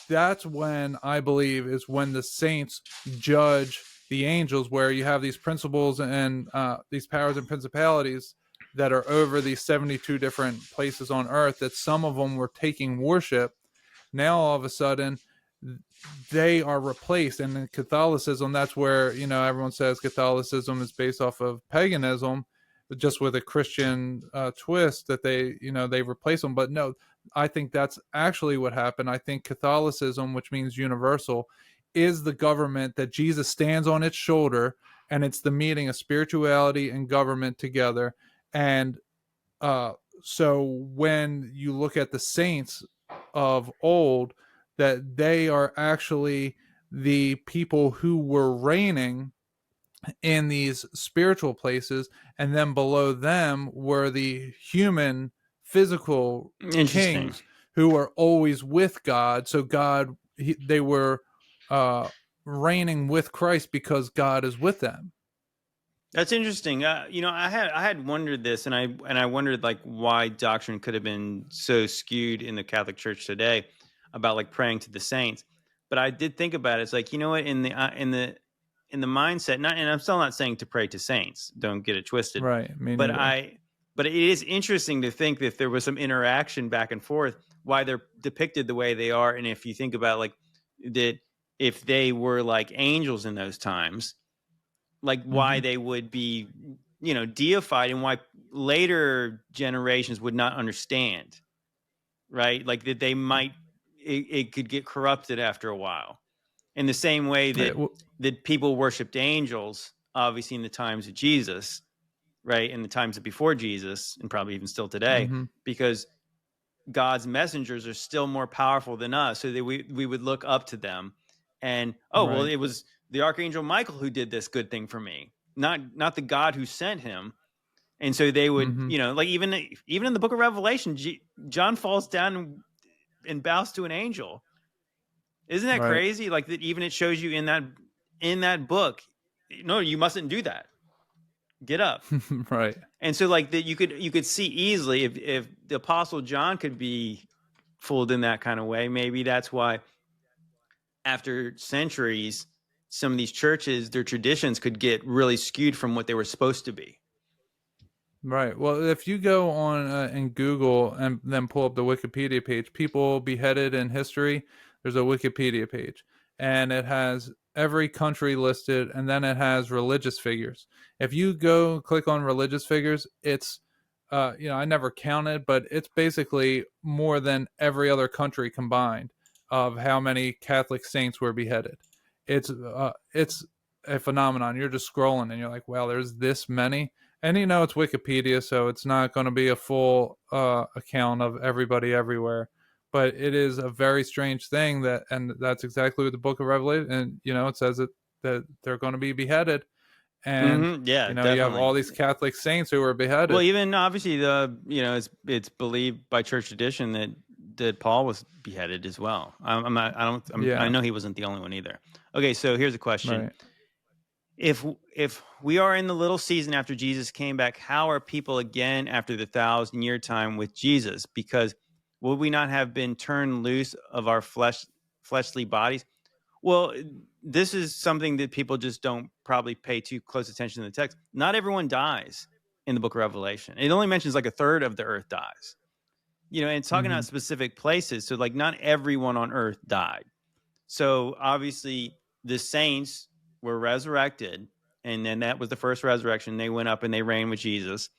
that's when, I believe, is when the saints judge the angels, where you have these principles and these powers and principalities that are over these 72 different places on earth, that some of them were taking worship. Now all of a sudden they are replaced. And in Catholicism, that's where, everyone says Catholicism is based off of paganism, just with a Christian twist, that they replace them. But no, I think that's actually what happened. I think Catholicism, which means universal, is the government that Jesus stands on its shoulder, and it's the meeting of spirituality and government together. And so when you look at the saints of old, that they are actually the people who were reigning in these spiritual places, and then below them were the human physical kings who are always with God. So they were reigning with Christ because God is with them. That's interesting. I had wondered this, and I wondered, like, why doctrine could have been so skewed in the Catholic Church today about, like, praying to the saints. But I did think about it. It's like, what, in the mindset, not, and I'm still not saying to pray to saints. Don't get it twisted. Right. Me But neither. but it is interesting to think that there was some interaction back and forth, why they're depicted the way they are, and if you think about, like, that if they were like angels in those times, like, why they would be, deified, and why later generations would not understand, right? Like, that they might, it could get corrupted after a while, in the same way that people worshipped angels, obviously, in the times of Jesus, right? In the times of before Jesus, and probably even still today, because God's messengers are still more powerful than us, so that we would look up to them. And well, Right. it was the archangel Michael who did this good thing for me, not the God who sent him. And so they would, Mm-hmm. like even in the book of Revelation, John falls down and bows to an angel. Isn't that Right. crazy? Like that, even it shows you in that book, no, you mustn't do that. Get up. Right. And so like that, you could see easily if the apostle John could be fooled in that kind of way. Maybe that's why after centuries, some of these churches, their traditions could get really skewed from what they were supposed to be. Right. Well, if you go on and Google and then pull up the Wikipedia page, people beheaded in history, there's a Wikipedia page, and it has every country listed, and then it has religious figures. If you go click on religious figures, it's I never counted, but it's basically more than every other country combined of how many Catholic saints were beheaded. It's a phenomenon. You're just scrolling and you're like, wow, there's this many. And it's Wikipedia, so it's not going to be a full account of everybody everywhere. But it is a very strange thing and that's exactly what the Book of Revelation, and it says that they're going to be beheaded, and Yeah, you have all definitely. these Catholic saints who were Well, beheaded. even obviously it's believed by church tradition that Paul was beheaded as well. I'm not. I Yeah, know he wasn't the only one either. Okay, so here's a question: right. If we are in the little season after Jesus came back, how are people again after the 1,000-year time with Jesus? Because would we not have been turned loose of our fleshly bodies? Well, this is something that people just don't probably pay too close attention to the text. Not everyone dies in the book of Revelation. It only mentions like a third of the earth dies. And talking Mm-hmm. about specific places. So like not everyone on earth died. So obviously the saints were resurrected, and then that was the first resurrection. They went up and they reigned with Jesus.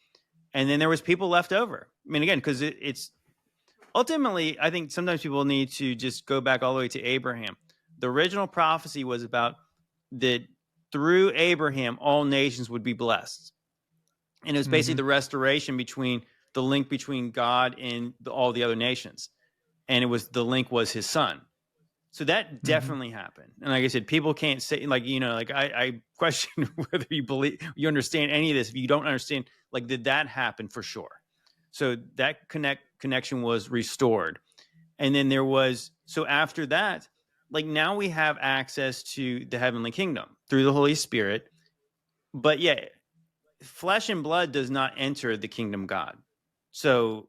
And then there was people left over. I mean, again, because it's ultimately, I think sometimes people need to just go back all the way to Abraham. The original prophecy was about that through Abraham, all nations would be blessed. And it was basically Mm-hmm. the restoration between the link between God and all the other nations. And the link was his son. So that Mm-hmm. definitely happened. And like I said, people can't say like I question whether you understand any of this. If you don't understand, like, did that happen for sure? So that connection was restored. And then so after that, like now we have access to the heavenly kingdom through the Holy Spirit. But yeah, flesh and blood does not enter the kingdom of God. So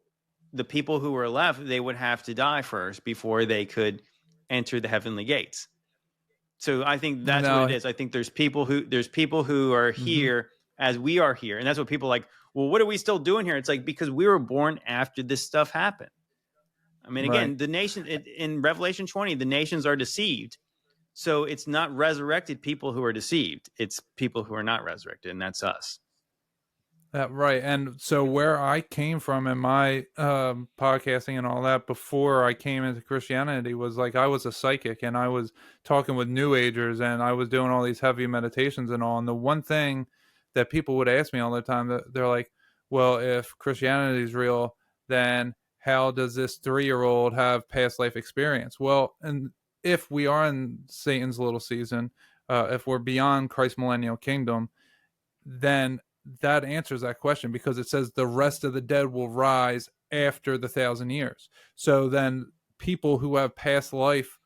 the people who were left, they would have to die first before they could enter the heavenly gates. So I think that's what it Now, is. I think there's people who are mm-hmm. here as we are here. And that's what people like, well, what are we still doing here? It's like, because we were born after this stuff happened. I mean, Right. again, the nation in Revelation 20, the nations are deceived. So it's not resurrected people who are deceived. It's people who are not resurrected, and that's us. Right. And so where I came from in my podcasting and all that before I came into Christianity was like I was a psychic and I was talking with New Agers and I was doing all these heavy meditations and all. And the one thing that people would ask me all the time, that they're like, well, if Christianity is real, then how does this 3-year-old have past life experience? Well, and if we are in Satan's little season, if we're beyond Christ's millennial kingdom, then that answers that question, because it says the rest of the dead will rise after the 1,000 years. So then people who have past life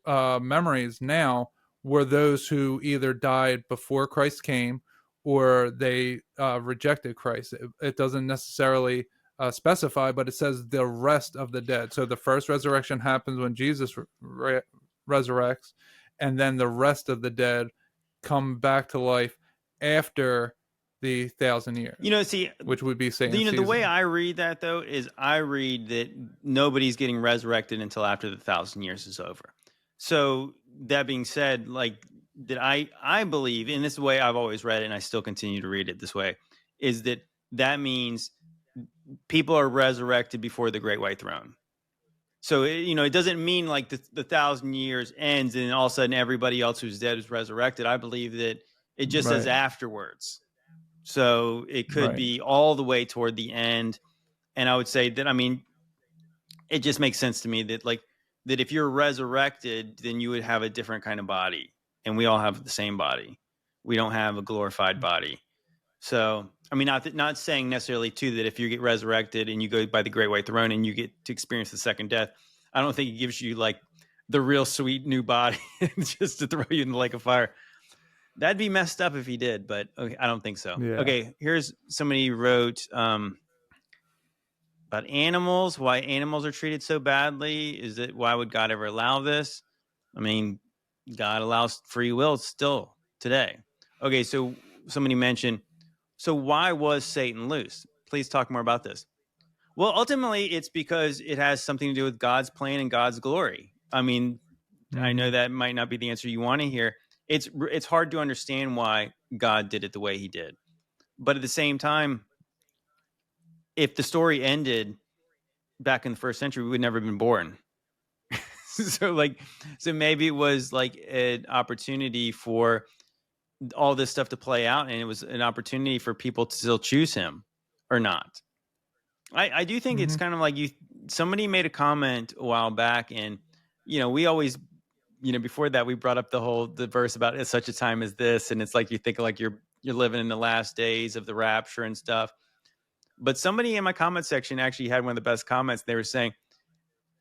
memories now were those who either died before Christ came or they rejected Christ. It doesn't necessarily specify, but it says the rest of the dead. So the first resurrection happens when Jesus resurrects, and then the rest of the dead come back to life after the 1,000 years, See, which would be Satan's the way season. I read that though is I read that nobody's getting resurrected until after the 1,000 years is over. So that being said, like that I believe, and this is the way I've always read it, and I still continue to read it this way, is that means people are resurrected before the great white throne. So it doesn't mean like the 1,000 years ends and all of a sudden everybody else who's dead is resurrected. I believe that it just says Right. afterwards. So it could Right. be all the way toward the end. And I would say that, I mean, it just makes sense to me that like that if you're resurrected, then you would have a different kind of body, and we all have the same body. We don't have a glorified body. So, I mean, not saying necessarily too that if you get resurrected and you go by the great white throne and you get to experience the second death, I don't think it gives you like the real sweet new body just to throw you in the lake of fire. That'd be messed up if he did, but okay, I don't think so. Yeah. Okay, here's somebody wrote about animals, why animals are treated so badly. Is it why would God ever allow this? I mean, God allows free will still today. Okay, so somebody mentioned, so why was Satan loose? Please talk more about this. Well, ultimately, it's because it has something to do with God's plan and God's glory. I mean, I know Hmm. that might not be the answer you want to hear. It's hard to understand why God did it the way he did. But at the same time, if the story ended back in the first century, we would never have been born. so like so maybe it was like an opportunity for all this stuff to play out, and it was an opportunity for people to still choose him or not. I do think it's Hmm. kind of like you somebody made a comment a while back, and we always before that we brought up the verse about at such a time as this, and it's like you think like you're living in the last days of the rapture and stuff. But somebody in my comment section actually had one of the best comments. They were saying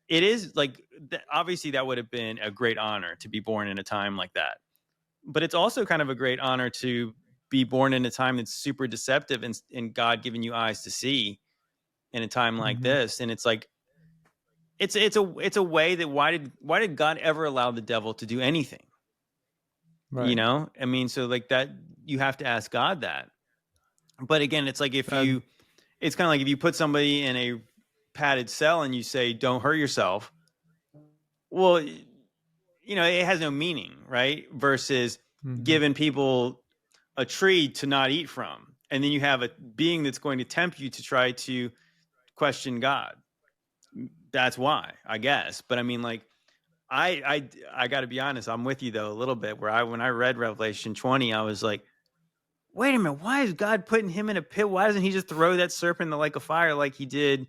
it is like obviously that would have been a great honor to be born in a time like that, but it's also kind of a great honor to be born in a time that's super deceptive, and God giving you eyes to see in a time like Hmm. this. And it's like it's a way that why did God ever allow the devil to do anything? Right. I mean, so like that you have to ask God that. But again, it's like And it's kind of like if you put somebody in a padded cell and you say don't hurt yourself. Well, it has no meaning, right? Versus hmm. giving people a tree to not eat from, and then you have a being that's going to tempt you to try to question God. That's why, I guess. But I mean, like, I got to be honest. I'm with you though a little bit. When I read Revelation 20, I was like, wait a minute, why is God putting him in a pit? Why doesn't he just throw that serpent in the lake of fire like he did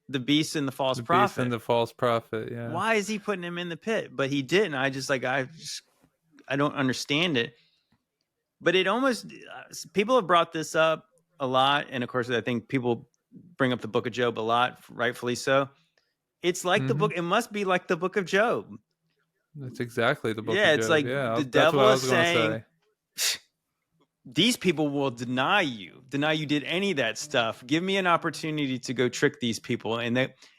the beast and the false the beast and prophet? the false prophet. Yeah. Why is he putting him in the pit? But he didn't. I don't understand it. But it almost people have brought this up a lot, and of course, I think people bring up the Book of Job a lot, rightfully so. It's like the Hmm. book. It must be like the Book of Job. That's exactly the book Yeah, of it's Job. like Yeah. the That's what devil I is was going to saying say. these people will deny you did any of that stuff. Give me an opportunity to go trick these people, and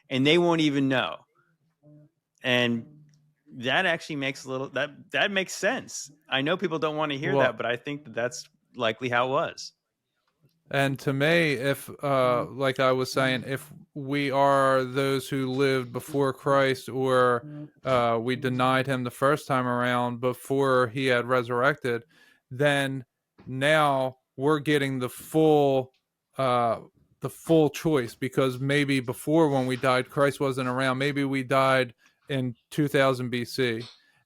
they won't even know. And that actually makes a little that makes sense. I know people don't want to hear that, Well, but I think that's likely how it was. and to me, if, like I was saying, if we are those who lived before Christ, or we denied him the first time around before he had resurrected, then now we're getting uh, the full choice, because maybe before, when we died, Christ wasn't around. Maybe we died in 2000 BC,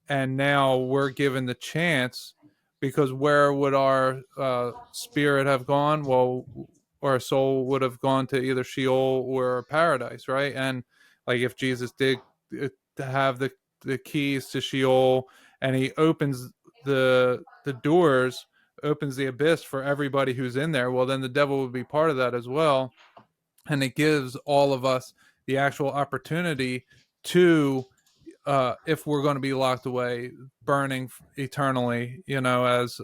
and now we're given the chance, because where would our spirit have gone? Well, our soul would have gone to either Sheol or paradise, right? And like, if Jesus did have the keys to Sheol, and he opens the doors, opens the abyss for everybody who's in there, well, then the devil would be part of that as well. And it gives all of us the actual opportunity to, if we're going to be locked away, burning eternally, as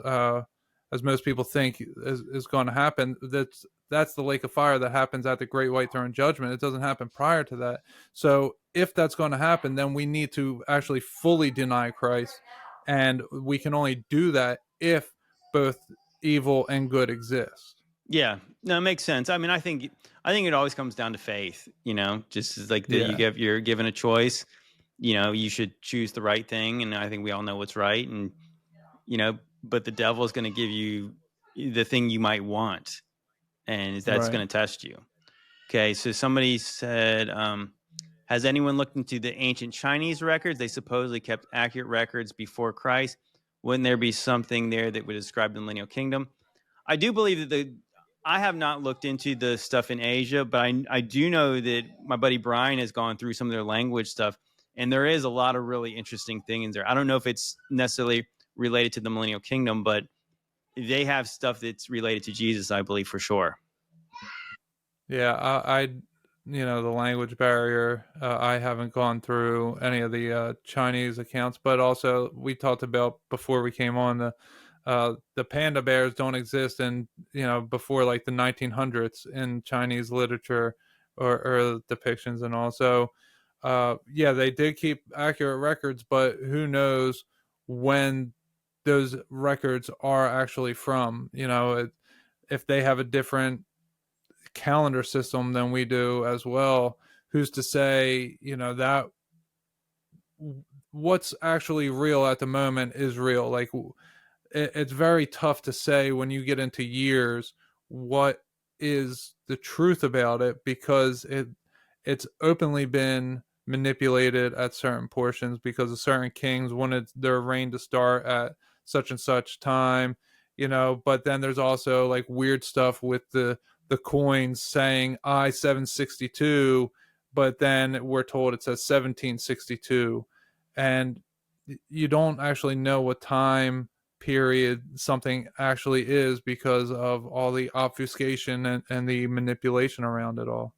most people think is going to happen. That's the lake of fire that happens at the great white throne judgment. It doesn't happen prior to that. So if that's going to happen, then we need to actually fully deny Christ, and we can only do that if both evil and good exist. Yeah, no, it makes sense. I mean, I think it always comes down to faith. Just as like that Yeah. you're given a choice. You should choose the right thing, and I think we all know what's right. And but the devil is going to give you the thing you might want, and that's Right. going to test you. Okay, so somebody said, has anyone looked into the ancient Chinese records? They supposedly kept accurate records before Christ. Wouldn't there be something there that would describe the Millennial Kingdom? I do believe that I have not looked into the stuff in Asia, but I do know that my buddy Brian has gone through some of their language stuff, and there is a lot of really interesting things there. I don't know if it's necessarily related to the Millennial Kingdom, but they have stuff that's related to Jesus, I believe, for sure. Yeah, the language barrier. I haven't gone through any of the Chinese accounts, but also we talked about before we came on the panda bears don't exist, and before like the 1900s in Chinese literature or depictions, and also, yeah, they did keep accurate records, but who knows when those records are actually from? If they have a different calendar system than we do as well, who's to say that what's actually real at the moment is real? Like, it's very tough to say when you get into years what is the truth about it, because it's openly been manipulated at certain portions because of certain kings wanted their reign to start at such and such time, but then there's also like weird stuff with the coins saying I-762, but then we're told it says 1762, and you don't actually know what time period something actually is because of all the obfuscation and the manipulation around it all.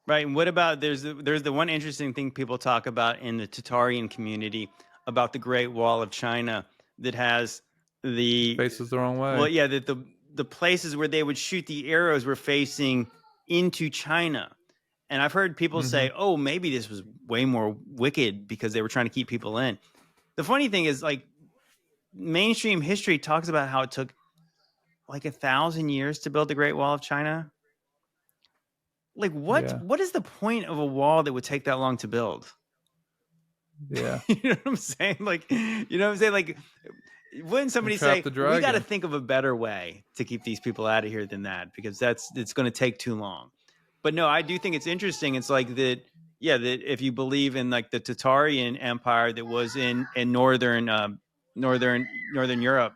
Right. And what about there's the one interesting thing people talk about in the Tatarian community about the Great Wall of China that has the Faces the wrong well, way. yeah, that the places where they would shoot the arrows were facing into China. And I've heard people Mm-hmm. say, "Oh, maybe this was way more wicked because they were trying to keep people in." The funny thing is, like, mainstream history talks about how it took like 1,000 years to build the Great Wall of China. Like, what Yeah. what is the point of a wall that would take that long to build? Yeah. You know what I'm saying? Like, you know what I'm saying? Like, wouldn't And somebody trap say the we got to dragon. think of a better way to keep these people out of here than that, because it's going to take too long. But no, I do think it's interesting. It's like that, yeah, that if you believe in like the Tatarian Empire that was in northern Europe,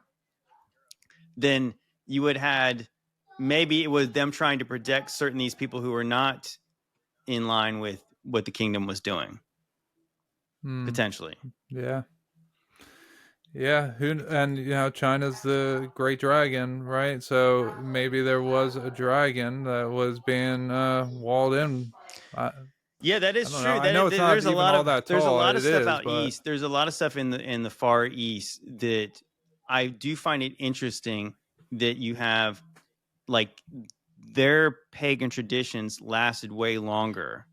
then you would had maybe it was them trying to protect certain these people who were not in line with what the kingdom was doing, Mm, potentially. yeah. Yeah, and China's the great dragon, right? So maybe there was a dragon that was being walled in. I, Yeah, that I is don't know. true. I know it's not There's a even lot all of that tall. It stuff is, out but east. There's a lot of stuff in the far east that I do find it interesting that you have like their pagan traditions lasted way longer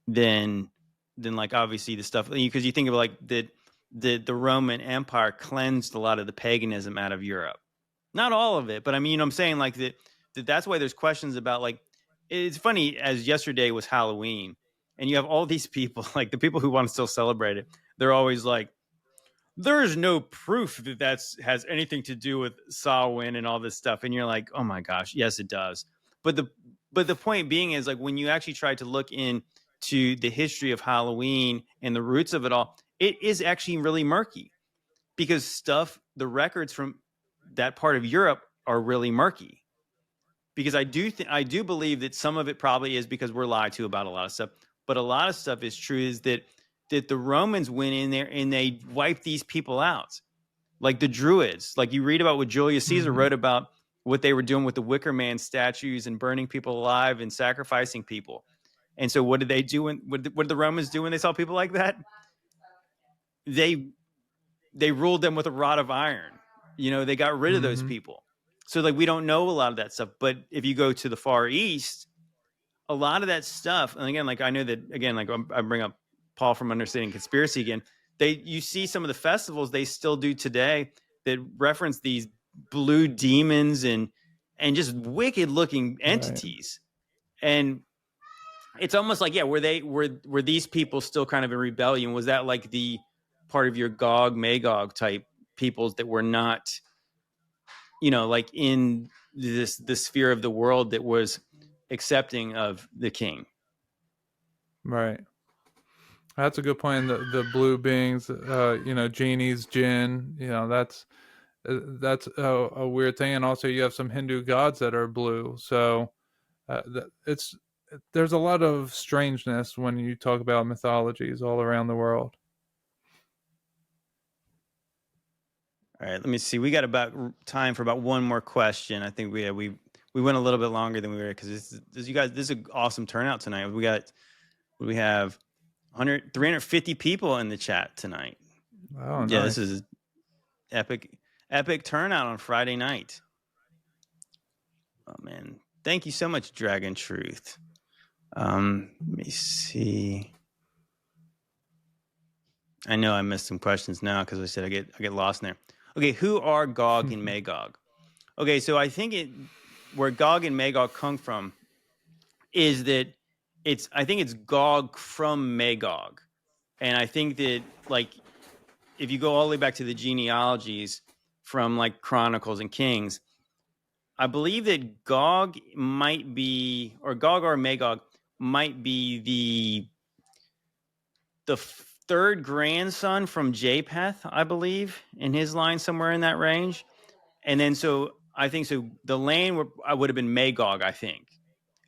than like obviously the stuff, because you think of like that the Roman Empire cleansed a lot of the paganism out of Europe. Not all of it, but I mean, I'm saying like that's why there's questions about like it's funny as yesterday was Halloween and you have all these people like the people who want to still celebrate it. They're always like there is no proof that that's has anything to do with Samhain and all this stuff. And you're like, oh my gosh, yes, it does. But the point being is like when you actually try to look into the history of Halloween and the roots of it all, it is actually really murky because the records from that part of Europe are really murky. Because I do believe that some of it probably is because we're lied to about a lot of stuff, but a lot of stuff is true is that the Romans went in there and they wiped these people out. Like the Druids, like you read about what Julius Caesar mm-hmm. wrote about what they were doing with the Wicker Man statues and burning people alive and sacrificing people. And so what did they do what did the Romans do when they saw people like that? They they ruled them with a rod of iron. You know, they got rid of those Mm-hmm. people. So like we don't know a lot of that stuff. But if you go to the Far East, a lot of that stuff, and again, like I know that again, like I bring up Paul from Understanding Conspiracy again. You see some of the festivals they still do today that reference these blue demons and just wicked looking Right. entities. And it's almost like, yeah, were these people still kind of in rebellion? Was that like the part of your Gog Magog type peoples that were not, like in the sphere of the world that was accepting of the king? Right. That's a good point. The blue beings, genies, jinn. That's That's a weird thing. And also, you have some Hindu gods that are blue. So it's there's a lot of strangeness when you talk about mythologies all around the world. All right, let me see. We got about time for about one more question. I think we went a little bit longer than we were because you guys, this is an awesome turnout tonight. We have 350 people in the chat tonight. Oh, Yeah, nice. this is epic turnout on Friday night. Oh man, thank you so much, Dragon Truth. Let me see. I know I missed some questions now because I said I get lost in there. Okay, who are Gog and Magog? Okay, so I think where Gog and Magog come from is that I think it's Gog from Magog, and I think that like if you go all the way back to the genealogies from like Chronicles and Kings, I believe that Gog might be, or Gog or Magog might be the third grandson from Japheth, I believe, in his line somewhere in that range. And then so I think so the land would have been Magog, I think.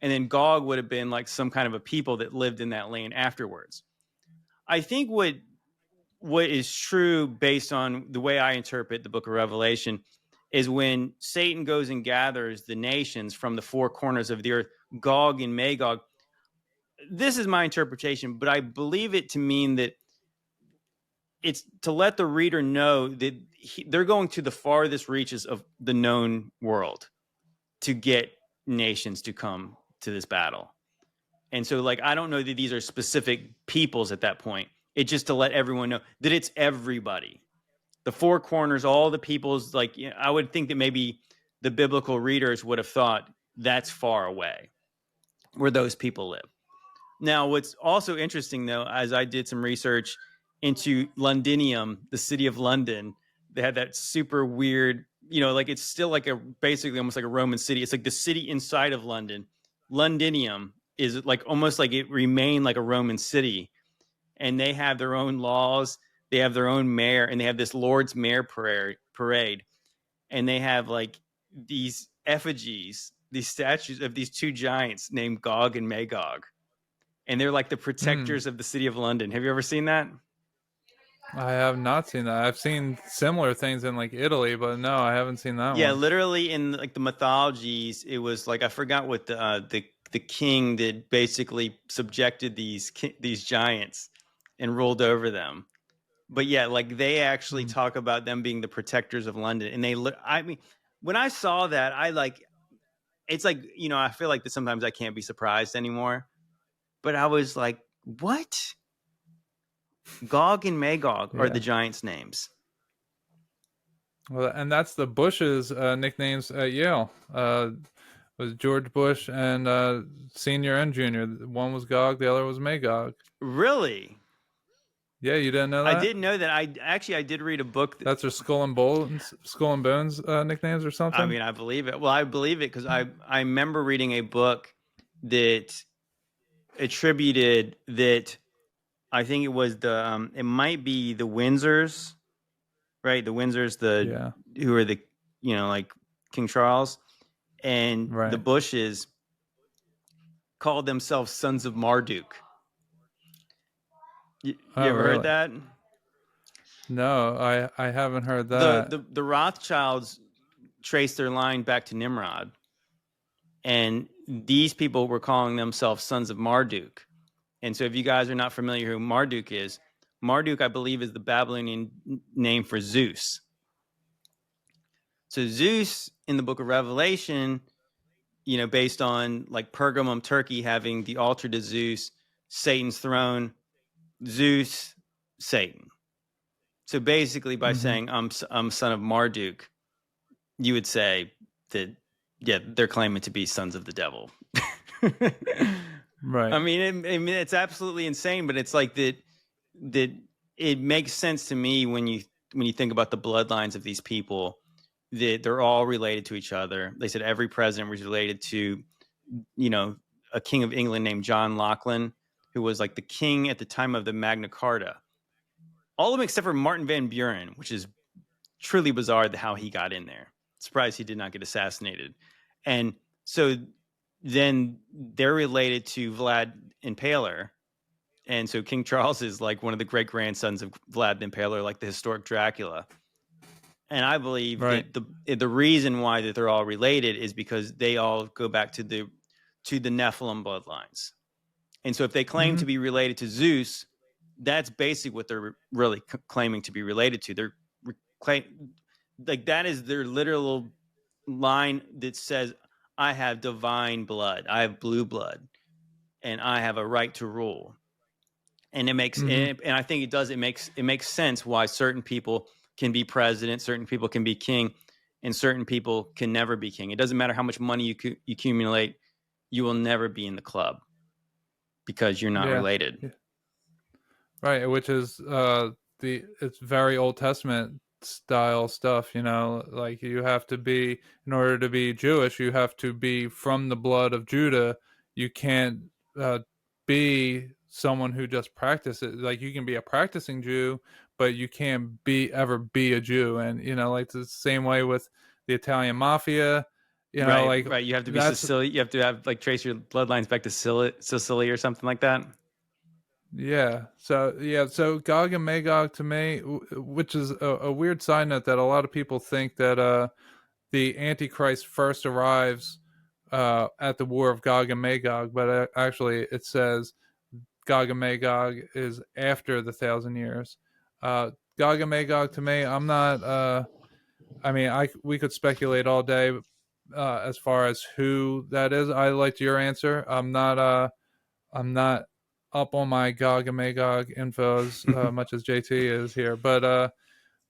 And then Gog would have been like some kind of a people that lived in that land afterwards. I think what is true based on the way I interpret the book of Revelation is when Satan goes and gathers the nations from the four corners of the earth, Gog and Magog. This is my interpretation, but I believe it to mean that it's to let the reader know that they're going to the farthest reaches of the known world to get nations to come to this battle. And so, like, I don't know that these are specific peoples at that point. It's just to let everyone know that it's everybody. The four corners, all the peoples, like, you know, I would think that maybe the biblical readers would have thought that's far away where those people live. Now, what's also interesting, though, as I did some research into Londinium, the city of London, they had that super weird, like it's still like basically almost like a Roman city. It's like the city inside of London. Londinium is like almost like it remained like a Roman city. And they have their own laws. They have their own mayor, and they have this Lord's Mayor parade. And they have like these effigies, these statues of these two giants named Gog and Magog, and they're like the Hmm. protectors of the city of London. Have you ever seen that? I have not seen that. I've seen similar things in like Italy, but no, I haven't seen that Yeah, one. literally in like the mythologies, it was like I forgot what the king that basically subjected these giants and ruled over them. But yeah, like they actually Hmm. talk about them being the protectors of London, and I mean, when I saw that, I like it's like I feel like that sometimes I can't be surprised anymore. But I was like, what? Gog and Magog are the Yeah. giants' names. Well, and that's the Bush's nicknames at Yale. Was George Bush and senior and junior. One was Gog, the other was Magog. Really? Yeah, you didn't know I that? didn't know that. I did read a book. That's their Skull and Bones nicknames or I something. mean, I believe it. Well, I believe it because I remember reading a book that attributed that. I think it was it might be the Windsors, right? The Windsors, Yeah, who are the like King Charles, and the right. Bushes called themselves sons of Marduk. You Oh, ever heard really? that? No, I haven't heard The that. the the Rothschilds trace their line back to Nimrod, and these people were calling themselves sons of Marduk. And so, if you guys are not familiar who Marduk is, Marduk, I believe, is the Babylonian name for Zeus. So, Zeus in the book of Revelation, based on like Pergamum, Turkey having the altar to Zeus, Satan's throne, Zeus, Satan. So, basically, by Hmm. saying I'm son of Marduk, you would say that, yeah, they're claiming to be sons of the devil. I Right. mean, it's absolutely insane, but it's like that it makes sense to me when you think about the bloodlines of these people, that they're all related to each other. They said every president was related to, you know, a king of England named John Laughlin, who was like the king at the time of the Magna Carta. All of them except for Martin Van Buren, which is truly bizarre how he got in there. Surprised he did not get assassinated. And so then they're related to Vlad Impaler. And so King Charles is like one of the great grandsons of Vlad the Impaler, like the historic Dracula. And I believe Right. that the reason why that they're all related is because they all go back to the Nephilim bloodlines. And so if they claim Mm-hmm. to be related to Zeus, that's basically what they're really claiming to be related to. They're like that is their literal line that says, I have divine blood, I have blue blood, and I have a right to rule. And it makes Mm-hmm. and I think it makes sense why certain people can be president, certain people can be king, and certain people can never be king. It doesn't matter how much money you accumulate, you will never be in the club because you're not Yeah. related. Yeah. Right, which is it's very Old Testament style stuff, you know, like you have to be, in order to be Jewish, you have to be from the blood of Judah. You can't be someone who just practices. Like you can be a practicing Jew, but you can't be a Jew. And you know, like the same way with the Italian mafia, you know, Right, like right. You have to be that's Sicilian. You have to have like trace your bloodlines back to Sicily or something like that. yeah. So yeah. So Gog and Magog to me, which is a weird side note that a lot of people think that the Antichrist first arrives at the War of Gog and Magog, but actually it says Gog and Magog is after the 1,000 years. Gog and Magog to me, I'm not. I mean, I we could speculate all day as far as who that is. I liked your answer. I'm not. I'm not up on my Gog and Magog info as much as JT is here, but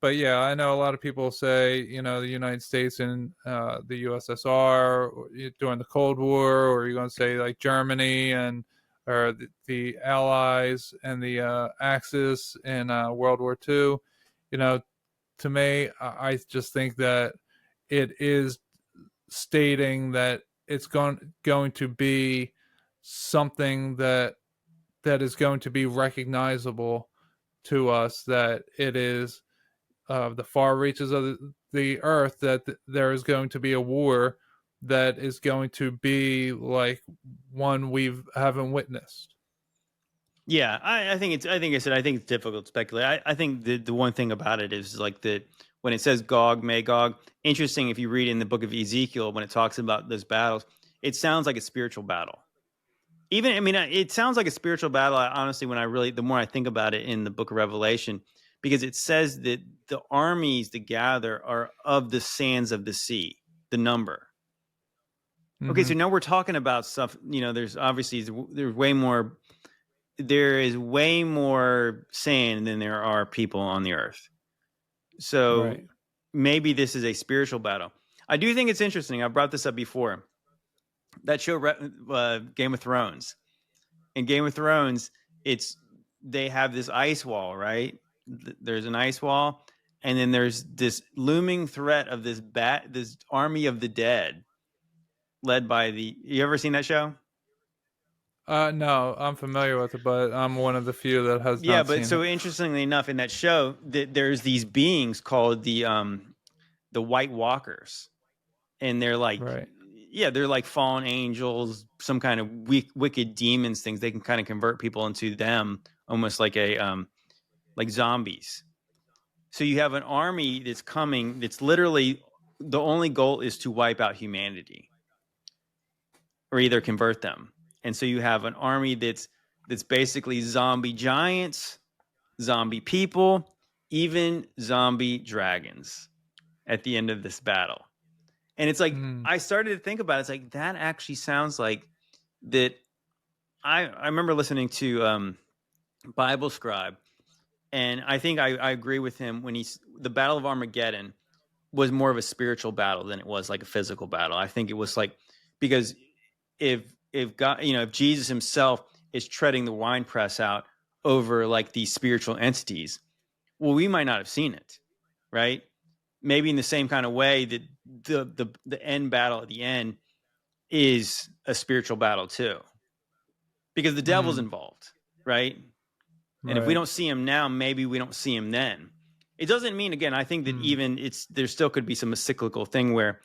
yeah, I know a lot of people say, you know, the United States and the USSR during the Cold War, or you're going to say like Germany and or the Allies and the Axis in World War II. You know, to me, I just think that it is stating that it's going to be something that is going to be recognizable to us, that it is the far reaches of the earth, that there is going to be a war that is going to be like one we haven't witnessed. Yeah, I think it's. I think I said. I think it's difficult to speculate. I think the one thing about it is like that when it says Gog Magog. Interesting if you read in the book of Ezekiel when it talks about those battles, it sounds like a spiritual battle. Even I mean, it sounds like a spiritual battle. Honestly, when I really the more I think about it in the book of Revelation, because it says that the armies that gather are of the sands of the sea, the number. Okay, Mm-hmm. so now we're talking about stuff. You know, there's obviously there's way more. There is way more sand than there are people on the earth. So Right. maybe this is a spiritual battle. I do think it's interesting. I brought this up before. That show, Game of Thrones. In Game of Thrones, it's they have this ice wall, right? There's an ice wall, and then there's this looming threat of this army of the dead, led by the. You ever seen that show? No, I'm familiar with it, but I'm one of the few that has Yeah, not but seen so it. interestingly enough, in that show, there's these beings called the White Walkers, and they're like, Right. yeah, they're like fallen angels, some kind of wicked demons, things. They can kind of convert people into them, almost like a like zombies. So you have an army that's coming. That's literally the only goal is to wipe out humanity, or either convert them. And so you have an army that's basically zombie giants, zombie people, even zombie dragons at the end of this battle. And it's like Mm. I started to think about it. It's like that actually sounds like that. I remember listening to Bible Scribe, and I think I agree with him when he's the Battle of Armageddon was more of a spiritual battle than it was like a physical battle. I think it was like because if God, you know, if Jesus himself is treading the winepress out over like these spiritual entities, well, we might not have seen it, right? Maybe in the same kind of way that the end battle at the end is a spiritual battle too, because the devil's Mm. involved, right? And if we Right. don't see him now, maybe we don't see him then. It doesn't mean, again, I think that even there still could be some cyclical thing where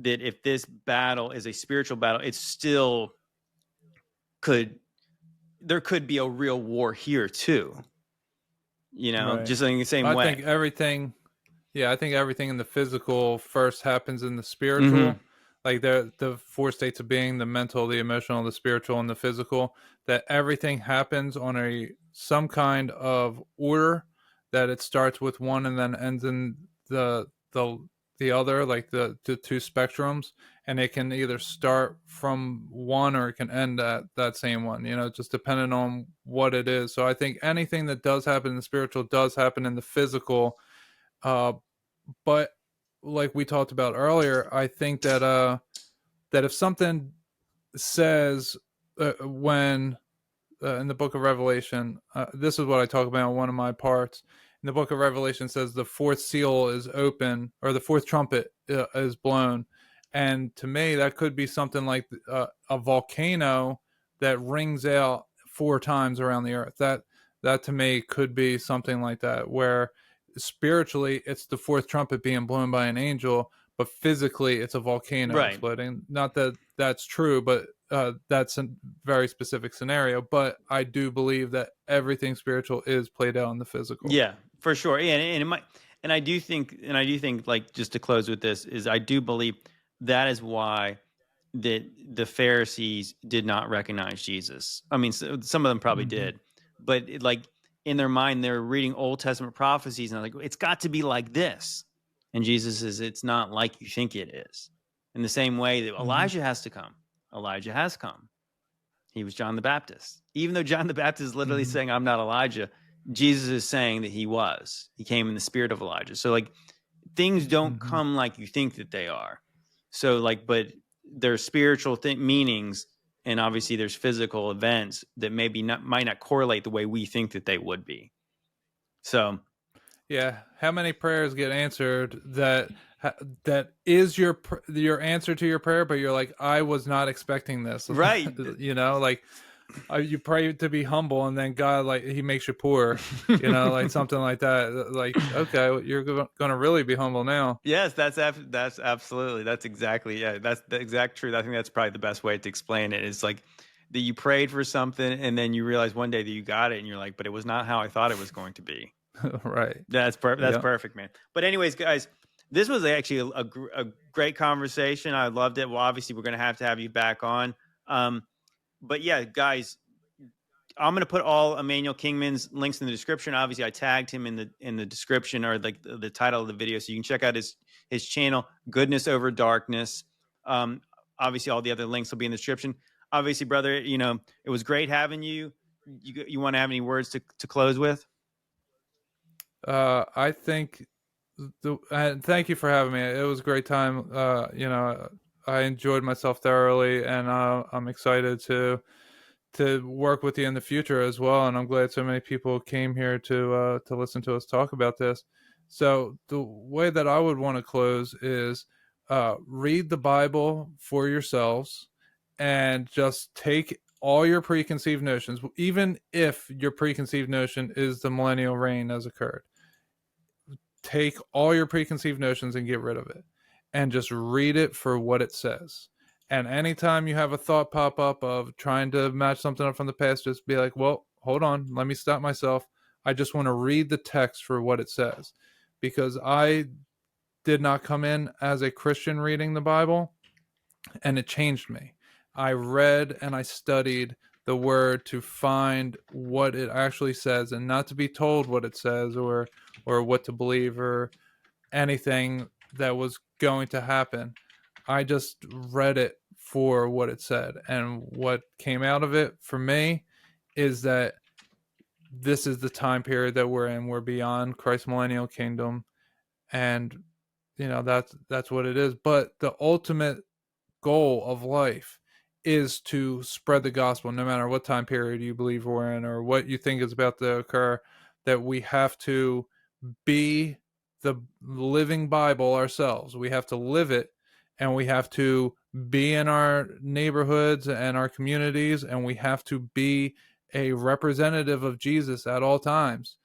that if this battle is a spiritual battle, it still there could be a real war here too. Right. Just in the same I way. think everything. Yeah, I think everything in the physical first happens in the Mm-hmm. spiritual. Like the four states of being: the mental, the emotional, the spiritual, and the physical. That everything happens on some kind of order. That it starts with one and then ends in the other, like the two spectrums, and it can either start from one or it can end at that same one. Just depending on what it is. So I think anything that does happen in the spiritual does happen in the physical. Uh, but like we talked about earlier, I think that if something says when in the book of Revelation, this is what I talk about in one of my parts. In the book of Revelation says the fourth seal is open, or the fourth trumpet is blown, and to me that could be something like a volcano that rings out four times around the earth. That to me could be something like that, where spiritually it's the fourth trumpet being blown by an angel, but physically it's a volcano Right. exploding. Not that that's true, but that's a very specific scenario. But I do believe that everything spiritual is played out in the physical. Yeah, for sure. Yeah, and it might, and I do think, like, just to close with this, is I do believe that is why that the Pharisees did not recognize Jesus. I mean, some of them probably Mm-hmm. did, but like in their mind, they're reading Old Testament prophecies and they're like, it's got to be like this. And Jesus says, it's not like you think it is. In the same way that Mm-hmm. Elijah has to come, Elijah has come. He was John the Baptist. Even though John the Baptist is literally Mm-hmm. saying, I'm not Elijah, Jesus is saying that he was. He came in the spirit of Elijah. So, like, things don't Mm-hmm. come like you think that they are. So, like, but there's spiritual meanings, and obviously there's physical events that might not correlate the way we think that they would be. So, Yeah, how many prayers get answered that is your answer to your prayer, but you're like, I was not expecting this. right. Like you pray to be humble, and then God, like, he makes you poor. Like something like that. Like, okay, you're going to really be humble now. Yes, that's absolutely, that's exactly, yeah, that's the exact truth. I think that's probably the best way to explain it. It's like that you prayed for something and then you realize one day that you got it and you're like, but it was not how I thought it was going to be. Right. That's Yeah. perfect, man. But anyways, guys, this was actually a great conversation. I loved it. Well, obviously, we're going to have you back on. But yeah, guys, I'm going to put all Immanuel Kingman's links in the description. Obviously, I tagged him in the description, or like the title of the video, so you can check out his channel, Goodness Over Darkness. Um, Obviously, all the other links will be in the description. Obviously, brother, it was great having you. You want to have any words to close with? I think and thank you for having me. It was a great time. I enjoyed myself thoroughly, and I'm excited to work with you in the future as well. And I'm glad so many people came here to listen to us talk about this. So the way that I would want to close is read the Bible for yourselves, and just take all your preconceived notions, even if your preconceived notion is the millennial reign has occurred. Take all your preconceived notions and get rid of it, and just read it for what it says. And anytime you have a thought pop up of trying to match something up from the past, just be like, well, hold on, let me stop myself. I just want to read the text for what it says, because I did not come in as a Christian reading the Bible, and it changed me. I read and I studied the word to find what it actually says, and not to be told what it says, or what to believe, or anything that was going to happen. I just read it for what it said. And what came out of it for me is that this is the time period that we're in. We're beyond Christ's millennial kingdom. And that's what it is. But the ultimate goal of life is to spread the gospel, no matter what time period you believe we're in or what you think is about to occur. That we have to be the living Bible ourselves. We have to live it, and we have to be in our neighborhoods and our communities, and we have to be a representative of Jesus at all times.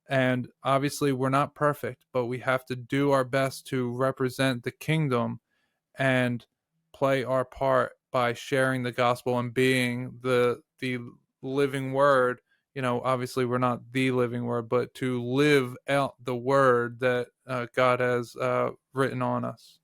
And obviously, we're not perfect, but we have to do our best to represent the kingdom and play our part by sharing the gospel and being the living word. Obviously we're not the living word, but to live out the word that God has written on us.